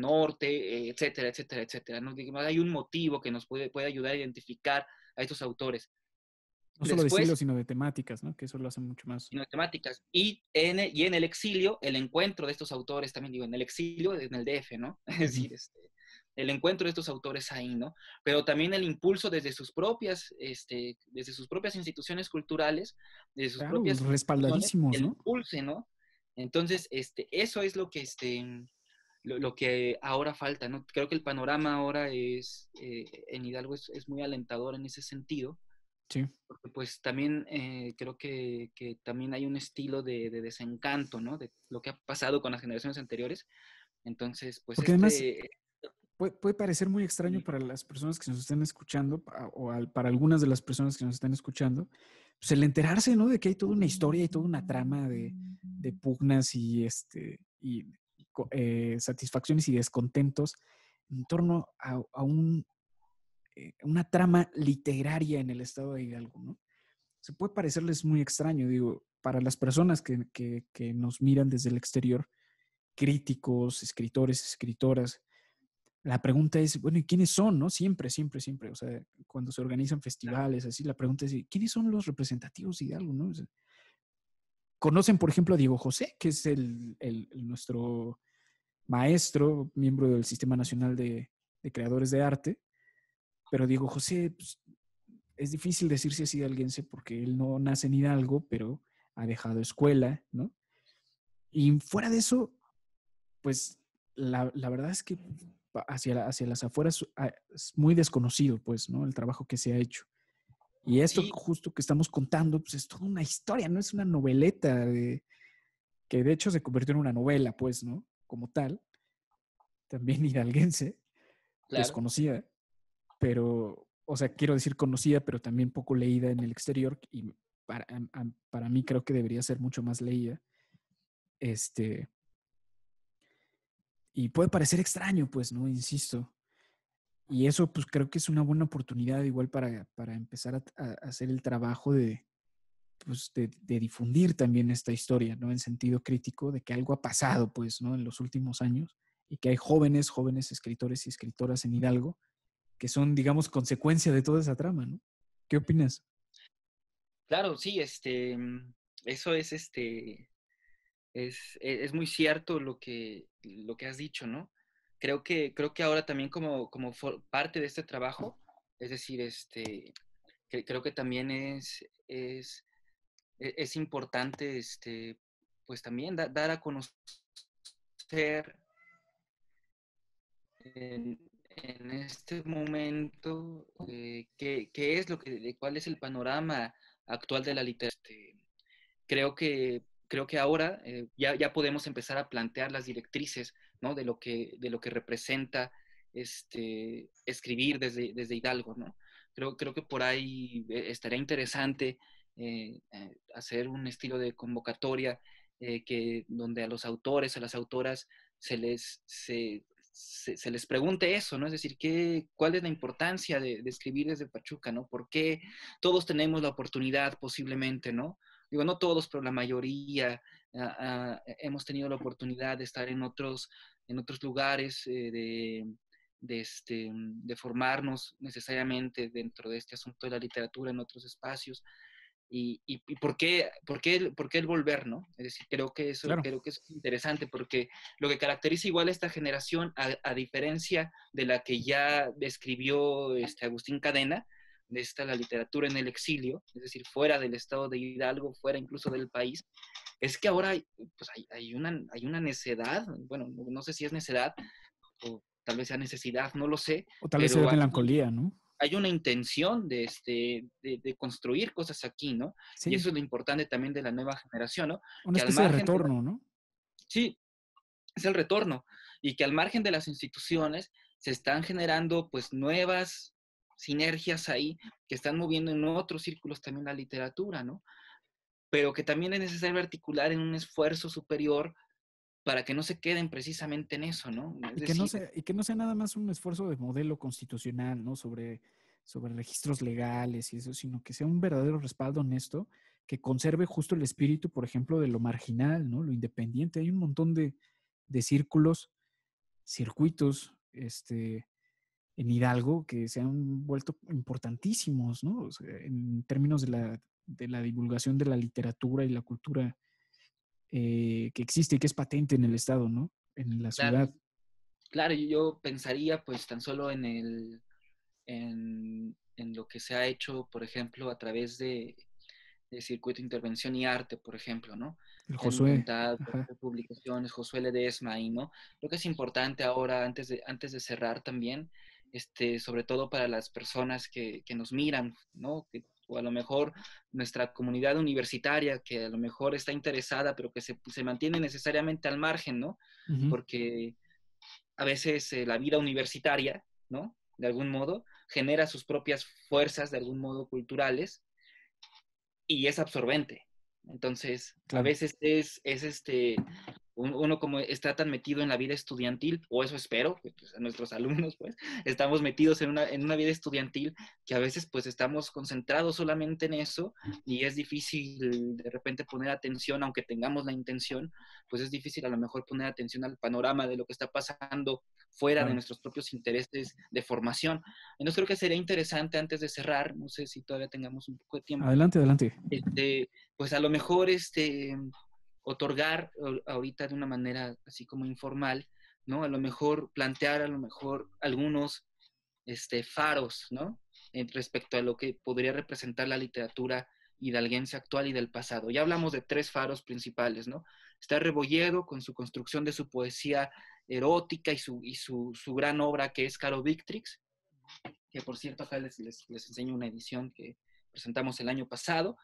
norte, etcétera, etcétera, etcétera, ¿no? Digamos, hay un motivo que nos puede ayudar a identificar a estos autores. No solo de estilo, Después, sino de temáticas, ¿no? Que eso lo hace mucho más. y no temáticas. Y en el exilio, el encuentro de estos autores, también digo, en el exilio, en el DF, ¿no? Es Ujú. decir, el encuentro de estos autores ahí, ¿no? Pero también el impulso desde sus propias instituciones culturales, desde sus Claro, propias instituciones, respaldadísimos, el ¿no? impulse, ¿no? Entonces, eso es lo que ahora falta, ¿no? Creo que el panorama ahora en Hidalgo es muy alentador en ese sentido, Sí. porque pues también creo que también hay un estilo de desencanto, ¿no? De lo que ha pasado con las generaciones anteriores. Entonces, pues Porque además puede parecer muy extraño para las personas que nos estén escuchando para algunas de las personas que nos están escuchando, pues el enterarse, ¿no? De que hay toda una historia y toda una trama de pugnas y satisfacciones y descontentos en torno a una trama literaria en el estado de Hidalgo, ¿no? Se puede parecerles muy extraño, digo, para las personas que nos miran desde el exterior, críticos, escritores, escritoras, la pregunta es, bueno, ¿y quiénes son, no? Siempre, siempre, siempre. O sea, cuando se organizan festivales, así, la pregunta es, ¿quiénes son los representativos de Hidalgo, no? O sea, conocen, por ejemplo, a Diego José, que es nuestro maestro, miembro del Sistema Nacional de Creadores de Arte, pero Diego José, pues, es difícil decir si es hidalguense porque él no nace en Hidalgo, pero ha dejado escuela, ¿no? Y fuera de eso, pues la verdad es que hacia las afueras es muy desconocido, pues, ¿no? El trabajo que se ha hecho. Y esto sí, justo que estamos contando, pues es toda una historia, no es una noveleta que de hecho se convirtió en una novela, pues, ¿no? Como tal. también hidalguense, Claro. desconocida, pero, o sea, quiero decir conocida, pero también poco leída en el exterior, y para mí creo que debería ser mucho más leída. Este, y puede parecer extraño, pues, ¿no? Insisto. Y eso, pues, creo que es una buena oportunidad igual para empezar a hacer el trabajo pues, de difundir también esta historia, ¿no? En sentido crítico, de que algo ha pasado, pues, ¿no? En los últimos años, y que hay jóvenes escritores y escritoras en Hidalgo que son, digamos, consecuencia de toda esa trama, ¿no? ¿Qué opinas? Claro, sí, eso es, es muy cierto lo que has dicho, ¿no? Creo que ahora también parte de este trabajo, es decir, creo que también es importante, pues también dar a conocer en este momento qué es cuál es el panorama actual de la literatura. Creo que ahora ya podemos empezar a plantear las directrices, ¿no? De lo que representa escribir desde Hidalgo, ¿no? Creo que por ahí estaría interesante hacer un estilo de convocatoria donde a los autores, a las autoras, se les pregunte eso, ¿no? Es decir, ¿cuál es la importancia de escribir desde Pachuca, ¿no? ¿Por qué todos tenemos la oportunidad posiblemente, ¿no? Digo, no todos, pero la mayoría hemos tenido la oportunidad de estar en otros lugares, de formarnos necesariamente dentro de este asunto de la literatura en otros espacios. ¿Y por qué el volver, ¿no? Es decir, Claro. creo que es interesante porque lo que caracteriza igual a esta generación, a diferencia de la que ya describió Agustín Cadena, de la literatura en el exilio, es decir, fuera del estado de Hidalgo, fuera incluso del país, es que ahora pues hay una necedad, bueno, no sé si es necedad o tal vez sea necesidad, no lo sé, O tal vez sea pero melancolía, ¿no? hay una intención de construir cosas aquí, ¿no? Y Sí, eso es lo importante también de la nueva generación, ¿no? una Que al especie de margen de retorno, ¿no? sí, es el retorno, y que al margen de las instituciones se están generando pues nuevas sinergias ahí que están moviendo en otros círculos también la literatura, ¿no? Pero que también es necesario articular en un esfuerzo superior para que no se queden precisamente en eso, ¿no? Es decir, Y que no sea nada más un esfuerzo de modelo constitucional, ¿no? Sobre registros legales y eso, sino que sea un verdadero respaldo honesto que conserve justo el espíritu, por ejemplo, de lo marginal, ¿no? Lo independiente. Hay un montón de círculos, circuitos, en Hidalgo que se han vuelto importantísimos, ¿no? O sea, en términos de la divulgación de la literatura y la cultura que existe y que es patente en el estado, ¿no? En la claro, ciudad. claro, yo pensaría pues tan solo en lo que se ha hecho, por ejemplo, a través de Circuito Intervención y Arte, por ejemplo, ¿no? El Que han Josué. intentado Ajá. hacer publicaciones, Josué Ledesma ahí, ¿no? Creo que es importante ahora, antes de cerrar también, sobre todo para las personas que nos miran, ¿no? O a lo mejor nuestra comunidad universitaria, que a lo mejor está interesada, pero que se mantiene necesariamente al margen, ¿no? Ujú. Porque a veces la vida universitaria, ¿no? De algún modo, genera sus propias fuerzas, de algún modo culturales, y es absorbente. Entonces, a Claro. veces uno como está tan metido en la vida estudiantil, o eso espero, pues, a nuestros alumnos, pues, estamos metidos en una vida estudiantil que a veces, pues, estamos concentrados solamente en eso y es difícil de repente poner atención, aunque tengamos la intención, pues es difícil a lo mejor poner atención al panorama de lo que está pasando fuera de Claro. nuestros propios intereses de formación. Entonces creo que sería interesante antes de cerrar, no sé si todavía tengamos un poco de tiempo, Adelante, adelante. pues a lo mejor otorgar ahorita de una manera así como informal, ¿no? A lo mejor plantear a lo mejor algunos faros, ¿no? Respecto a lo que podría representar la literatura hidalguense actual y del pasado. Ya hablamos de tres faros principales, ¿no? Está Rebolledo con su construcción de su poesía erótica y su gran obra que es Caro Victrix, que por cierto acá les enseño una edición que presentamos el año pasado.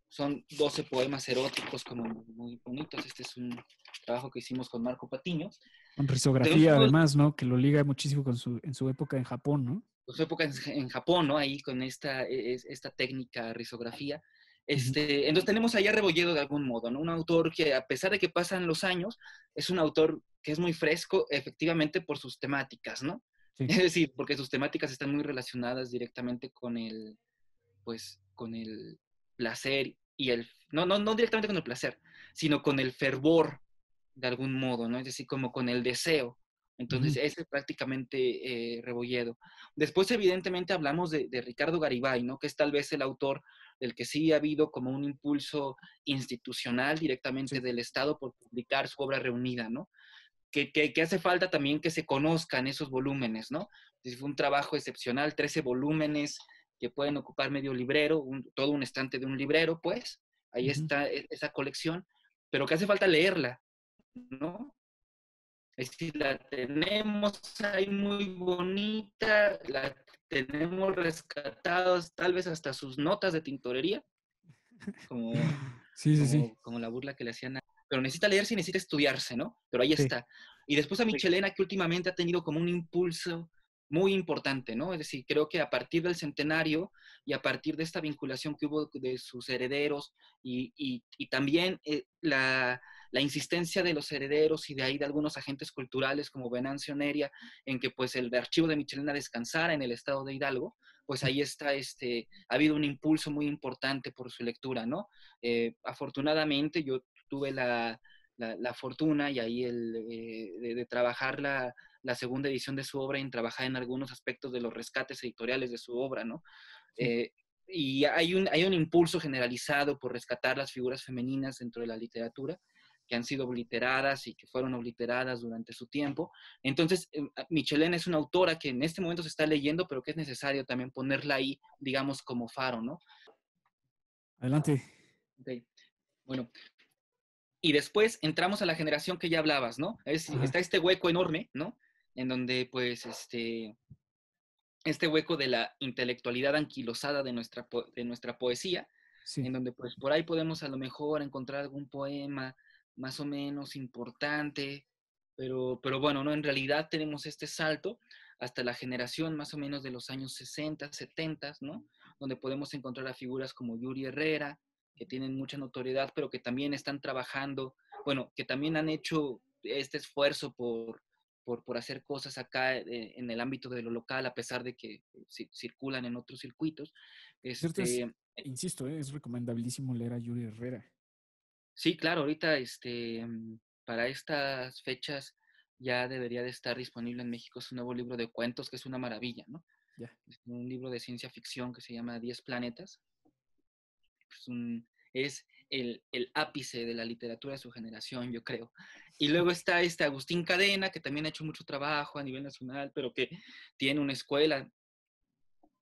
Son 12 poemas eróticos como muy bonitos. Este es un trabajo que hicimos con Marco Patiño. Con Tenemos risografía, uno además, ¿no? Que lo liga muchísimo en su época en Japón, ¿no? de su época en Japón, ¿no? Ahí con esta técnica risografía. Ujú. Entonces tenemos allá a Rebolledo de algún modo, ¿no? Un autor que a pesar de que pasan los años, es un autor que es muy fresco, efectivamente, por sus temáticas, ¿no? Sí. Es decir, porque sus temáticas están muy relacionadas directamente con pues, con el placer y no directamente con el placer, sino con el fervor de algún modo, ¿no? Es decir, como con el deseo. Entonces, Ujú. ese es prácticamente Rebolledo. Después, evidentemente, hablamos de Ricardo Garibay, ¿no? Que es tal vez el autor del que sí ha habido como un impulso institucional directamente Sí. del Estado por publicar su obra reunida, ¿no? Que hace falta también que se conozcan esos volúmenes, ¿no? Fue un trabajo excepcional, 13 volúmenes que pueden ocupar medio librero, todo un estante de un librero, pues, ahí Ujú. está esa colección, pero que hace falta leerla, ¿no? Es decir, la tenemos ahí muy bonita, la tenemos rescatados, tal vez hasta sus notas de tintorería, como, Sí, sí, sí. como la burla que le hacían. Pero necesita leerse y necesita estudiarse, ¿no? Pero ahí Sí. está. Y después a Michelena, que últimamente ha tenido como un impulso muy importante, ¿no? Es decir, creo que a partir del centenario y a partir de esta vinculación que hubo de sus herederos y también la insistencia de los herederos y de ahí de algunos agentes culturales como Venancio Neria en que pues el archivo de Michelena descansara en el estado de Hidalgo, pues Sí. ahí está, ha habido un impulso muy importante por su lectura, ¿no? Afortunadamente yo tuve la fortuna y ahí de trabajar la segunda edición de su obra y en trabajar en algunos aspectos de los rescates editoriales de su obra, ¿no? Sí. Eh, y hay un impulso generalizado por rescatar las figuras femeninas dentro de la literatura que han sido obliteradas y que fueron obliteradas durante su tiempo. Entonces, Michelena es una autora que en este momento se está leyendo, pero que es necesario también ponerla ahí, digamos, como faro, ¿no? Adelante. Okay. Bueno, y después entramos a la generación que ya hablabas, ¿no? Ajá. Está este hueco enorme, ¿no? En donde, pues, este hueco de la intelectualidad anquilosada de nuestra poesía, Sí. en donde, pues, por ahí podemos a lo mejor encontrar algún poema más o menos importante, pero bueno, ¿no? En realidad tenemos este salto hasta la generación más o menos de los años 60, 70, ¿no? Donde podemos encontrar a figuras como Yuri Herrera, que tienen mucha notoriedad, pero que también están trabajando, bueno, que también han hecho este esfuerzo por hacer cosas acá en el ámbito de lo local, a pesar de que circulan en otros circuitos. Cierto es, Este, insisto, es recomendabilísimo leer a Yuri Herrera. sí, claro, ahorita para estas fechas ya debería de estar disponible en México su nuevo libro de cuentos, que es una maravilla, ¿no? Ya. Es un libro de ciencia ficción que se llama 10 planetas. Es el ápice de la literatura de su generación, yo creo. Y luego está Agustín Cadena, que también ha hecho mucho trabajo a nivel nacional, pero que tiene una escuela,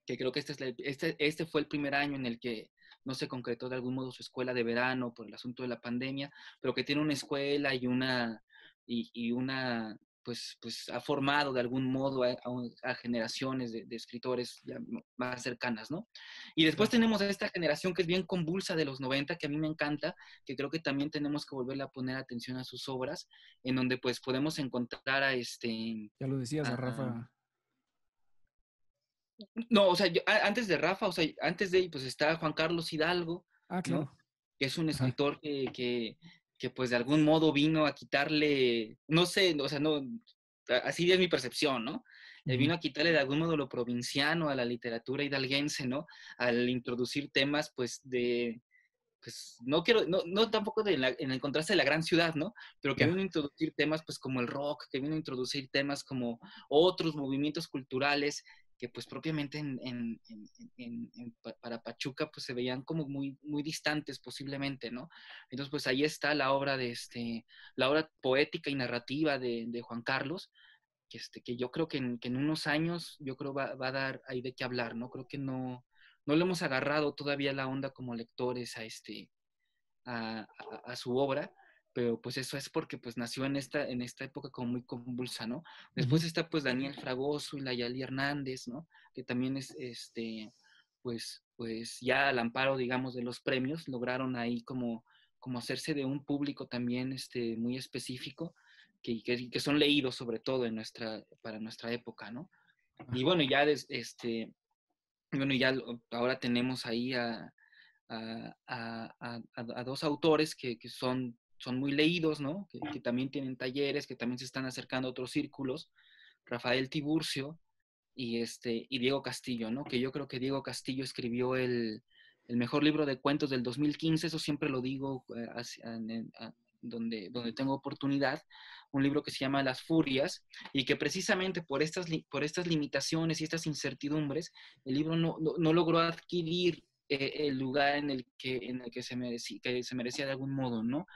que creo que este fue el primer año en el que no se concretó de algún modo su escuela de verano por el asunto de la pandemia, pero que tiene una escuela y una pues ha formado de algún modo a generaciones de escritores ya más cercanas, ¿no? Y después Claro. tenemos a esta generación que es bien convulsa de los 90, que a mí me encanta, que creo que también tenemos que volverle a poner atención a sus obras, en donde pues podemos encontrar Ya lo decías, a a Rafa. no, o sea, antes de Rafa, o sea, antes de él, pues está Juan Carlos Hidalgo, Ah, ¿no? claro. Que es un Ajá. escritor que pues de algún modo vino a quitarle, no sé, o sea, no, así es mi percepción, ¿no? Ujú. Vino a quitarle de algún modo lo provinciano a la literatura hidalguense, ¿no? Al introducir temas, pues, pues, no quiero, no tampoco en el contraste de la gran ciudad, ¿no? Pero que Ya. vino a introducir temas, pues, como el rock, que vino a introducir temas como otros movimientos culturales que pues propiamente para Pachuca pues se veían como muy, muy distantes posiblemente, ¿no? Entonces pues ahí está la obra la obra poética y narrativa de Juan Carlos, que yo creo que en unos años yo creo va a dar ahí de qué hablar, ¿no? Creo que no le hemos agarrado todavía la onda como lectores a su obra, pero pues eso es porque pues nació en esta época como muy convulsa, ¿no? Ujú. Después está pues Daniel Fragoso y la Yali Hernández, ¿no? Que también es, pues ya al amparo, digamos, de los premios, lograron ahí como hacerse de un público también muy específico, que son leídos sobre todo para nuestra época, ¿no? Y Ajá. bueno, ya ahora tenemos ahí a dos autores que son muy leídos, ¿no? Que también tienen talleres, que también se están acercando a otros círculos, Rafael Tiburcio y Diego Castillo, ¿no? Que yo creo que Diego Castillo escribió el mejor libro de cuentos del 2015, eso siempre lo digo donde tengo oportunidad, un libro que se llama Las Furias, y que precisamente por estas limitaciones y estas incertidumbres, el libro no logró adquirir el lugar en el que se merecía de algún modo, ¿no?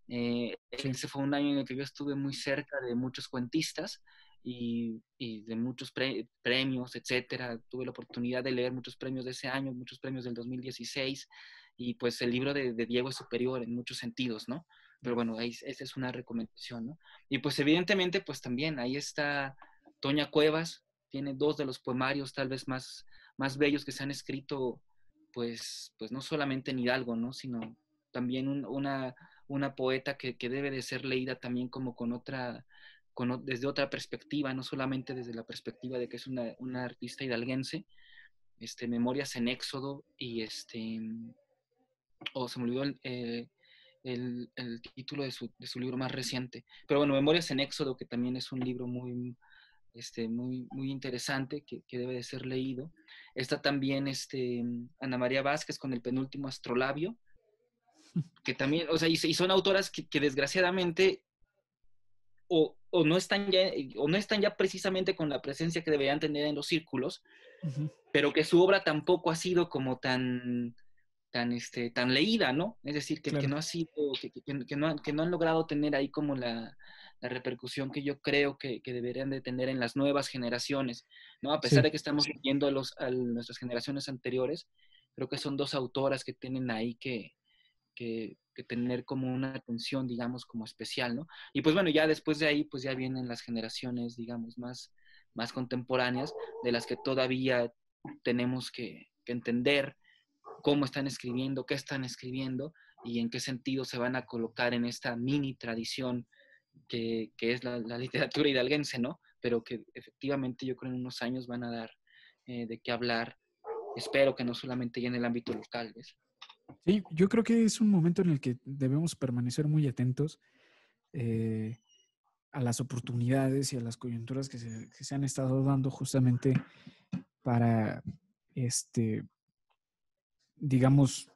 Sí, Ese fue un año en el que yo estuve muy cerca de muchos cuentistas y de muchos premios, etcétera. Tuve la oportunidad de leer muchos premios de ese año, muchos premios del 2016, y pues el libro de Diego es superior en muchos sentidos, ¿no? Pero bueno, esa es una recomendación, ¿no? Y pues evidentemente, pues también ahí está Toña Cuevas, tiene dos de los poemarios tal vez más bellos que se han escrito, pues no solamente en Hidalgo, ¿no? Sino también una poeta que debe de ser leída también como desde otra perspectiva, no solamente desde la perspectiva de que es una artista hidalguense, Memorias en Éxodo se me olvidó el título de su libro más reciente, pero bueno, Memorias en Éxodo, que también es un libro muy interesante que debe de ser leído. Está también Ana María Vázquez con El penúltimo astrolabio, que también, o sea, y son autoras que desgraciadamente o no están ya precisamente con la presencia que deberían tener en los círculos, ujú, pero que su obra tampoco ha sido como tan leída, ¿no? Es decir, que claro. no ha sido, que no han logrado tener ahí como la repercusión que yo creo que deberían de tener en las nuevas generaciones, ¿no? A pesar Sí, de que estamos viendo nuestras generaciones anteriores, creo que son dos autoras que tienen ahí que tener como una atención, digamos, como especial, ¿no? Y pues bueno, ya después de ahí, pues ya vienen las generaciones, digamos, más contemporáneas, de las que todavía tenemos que entender cómo están escribiendo, qué están escribiendo y en qué sentido se van a colocar en esta mini tradición que es la literatura hidalguense, ¿no? Pero que efectivamente yo creo en unos años van a dar de qué hablar. Espero que no solamente ya en el ámbito local, ¿ves? sí, yo creo que es un momento en el que debemos permanecer muy atentos eh, a las oportunidades y a las coyunturas que se han estado dando justamente para, este, digamos,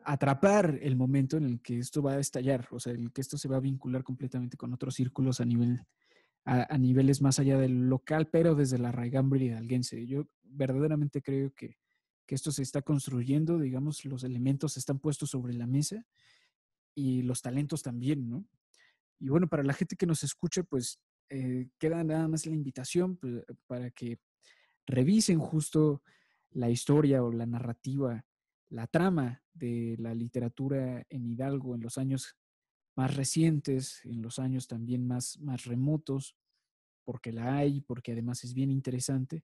atrapar el momento en el que esto va a estallar, o sea, en el que esto se va a vincular completamente con otros círculos a niveles más allá del local, pero desde la raigambre hidalguense. Yo verdaderamente creo que esto se está construyendo, digamos, los elementos están puestos sobre la mesa y los talentos también, ¿no? Y bueno, para la gente que nos escuche, pues queda nada más la invitación pues, para que revisen justo la historia o la narrativa, la trama de la literatura en Hidalgo en los años más recientes, en los años también más remotos, porque la hay, porque además es bien interesante,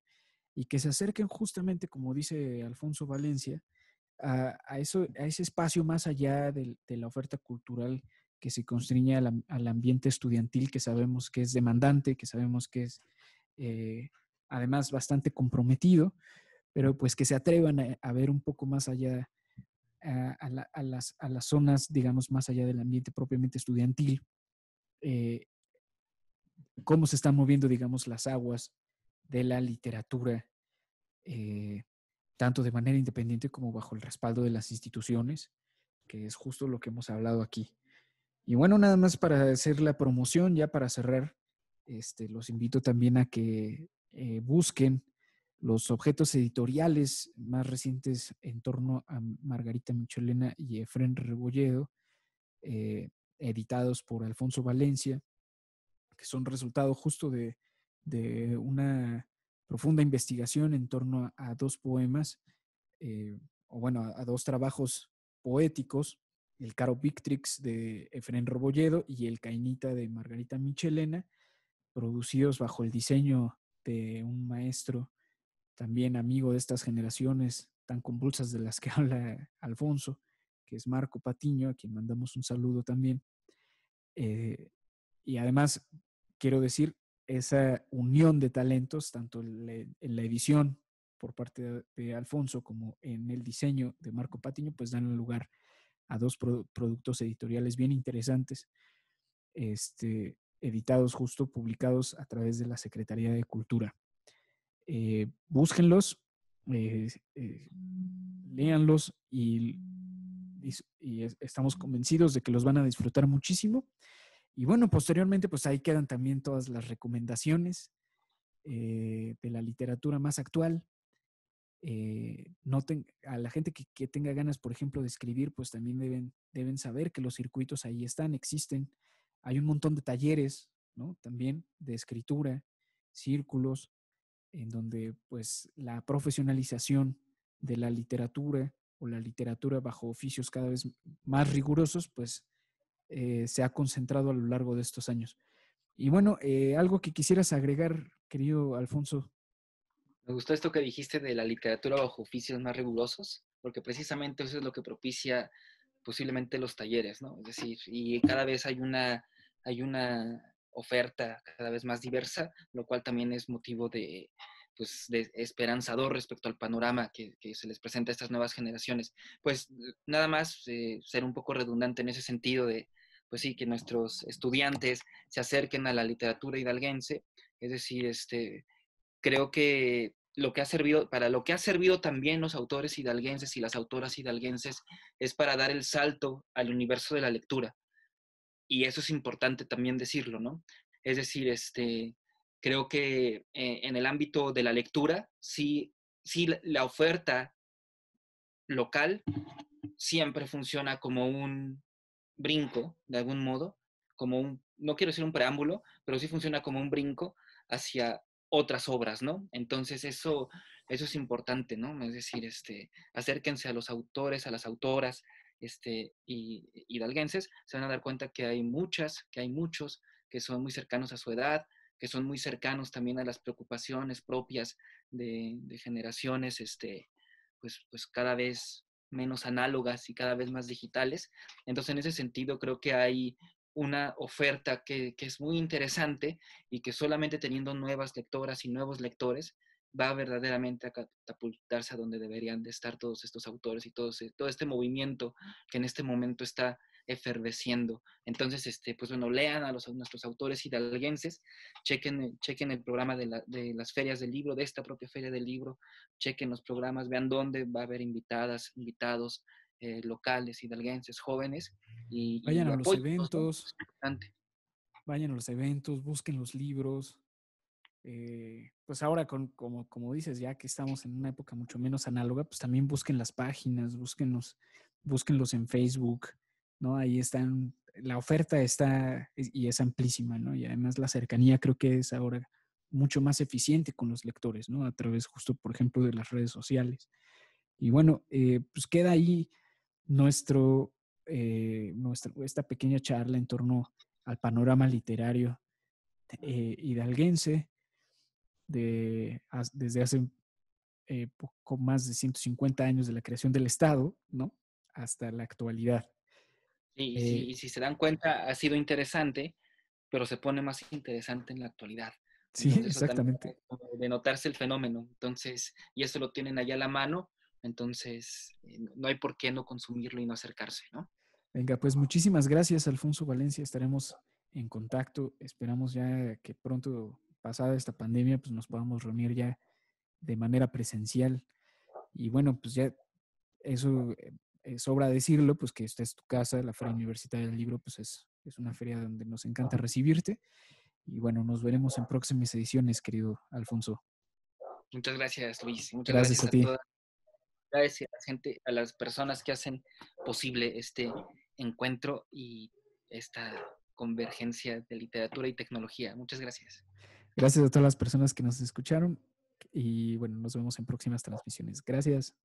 y que se acerquen justamente, como dice Alfonso Valencia, a ese espacio más allá de la oferta cultural que se constriñe al ambiente estudiantil que sabemos que es demandante, que sabemos que es eh, además bastante comprometido, pero pues que se atrevan a ver un poco más allá a las zonas, digamos, más allá del ambiente propiamente estudiantil, eh, cómo se están moviendo, digamos, las aguas de la literatura, eh, tanto de manera independiente como bajo el respaldo de las instituciones, que es justo lo que hemos hablado aquí. Y bueno, nada más para hacer la promoción, ya para cerrar, los invito también a que busquen los objetos editoriales más recientes en torno a Margarita Michelena y Efrén Rebolledo, eh, editados por Alfonso Valencia, que son resultado justo de una profunda investigación en torno a dos poemas, o bueno, a dos trabajos poéticos, el Caro Victrix de Efrén Rebolledo y el Cainita de Margarita Michelena, producidos bajo el diseño de un maestro también amigo de estas generaciones tan convulsas de las que habla Alfonso, que es Marco Patiño, a quien mandamos un saludo también. Y además, quiero decir, esa unión de talentos, tanto en la edición por parte de Alfonso como en el diseño de Marco Patiño, pues dan lugar a dos productos editoriales bien interesantes, editados justo, publicados a través de la Secretaría de Cultura. Búsquenlos, léanlos y estamos convencidos de que los van a disfrutar muchísimo. Y bueno, posteriormente, pues ahí quedan también todas las recomendaciones de la literatura más actual. A la gente que tenga ganas, por ejemplo, de escribir, pues también deben saber que los circuitos ahí están, existen. Hay un montón de talleres, ¿no? También de escritura, círculos, en donde pues la profesionalización de la literatura o la literatura bajo oficios cada vez más rigurosos, pues se ha concentrado a lo largo de estos años. Y bueno, algo que quisieras agregar, querido Alfonso. Me gustó esto que dijiste de la literatura bajo oficios más rigurosos, porque precisamente eso es lo que propicia posiblemente los talleres, ¿no? Es decir, y cada vez hay una oferta cada vez más diversa, lo cual también es motivo de, pues, de esperanzador respecto al panorama que se les presenta a estas nuevas generaciones. Pues nada más ser un poco redundante en ese sentido de, pues sí, que nuestros estudiantes se acerquen a la literatura hidalguense, es decir, creo que para lo que ha servido también los autores hidalguenses y las autoras hidalguenses es para dar el salto al universo de la lectura. Y eso es importante también decirlo, ¿no? Es decir, creo que en el ámbito de la lectura, sí la oferta local siempre funciona como un brinco, de algún modo, no quiero decir un preámbulo, pero sí funciona como un brinco hacia otras obras, ¿no? Entonces eso es importante, ¿no? Es decir, acérquense a los autores, a las autoras, hidalguenses, se van a dar cuenta que hay muchos que son muy cercanos a su edad, que son muy cercanos también a las preocupaciones propias de generaciones, pues cada vez menos análogas y cada vez más digitales. Entonces, en ese sentido, creo que hay una oferta que es muy interesante y que solamente teniendo nuevas lectoras y nuevos lectores va verdaderamente a catapultarse a donde deberían de estar todos estos autores y todo este movimiento que en este momento está efervesciendo. Entonces, pues bueno, lean a nuestros autores hidalguenses, chequen el programa de las ferias del libro, de esta propia feria del libro, chequen los programas, vean dónde va a haber invitados locales, hidalguenses, jóvenes, Vayan y a los apóyenlos, ¿no? eventos, Es importante. vayan a los eventos, busquen los libros. Pues ahora, como dices, ya que estamos en una época mucho menos análoga, pues también busquen las páginas, búsquenlos en Facebook, ¿no? Ahí están, la oferta está y es amplísima, ¿no? Y además la cercanía creo que es ahora mucho más eficiente con los lectores, ¿no? A través justo, por ejemplo, de las redes sociales. Y bueno, pues queda ahí esta pequeña charla en torno al panorama literario hidalguense desde hace poco más de 150 años de la creación del Estado, ¿no? Hasta la actualidad. Sí, y si se dan cuenta, ha sido interesante, pero se pone más interesante en la actualidad. Sí, Entonces, eso también exactamente. es como de notarse el fenómeno. Entonces, y eso lo tienen allá a la mano, entonces no hay por qué no consumirlo y no acercarse, ¿no? Venga, pues muchísimas gracias, Alfonso Valencia. Estaremos en contacto. Esperamos ya que pronto, pasada esta pandemia, pues nos podamos reunir ya de manera presencial. Y bueno, pues ya eso sobra decirlo, pues que esta es tu casa, la Feria Universitaria del Libro, pues es una feria donde nos encanta recibirte. Y bueno, nos veremos en próximas ediciones, querido Alfonso. Muchas gracias, Luis. Muchas Gracias gracias a a ti. todas. Gracias a la gente, a las personas que hacen posible este encuentro y esta convergencia de literatura y tecnología. Muchas gracias. Gracias a todas las personas que nos escucharon y bueno, nos vemos en próximas transmisiones. Gracias.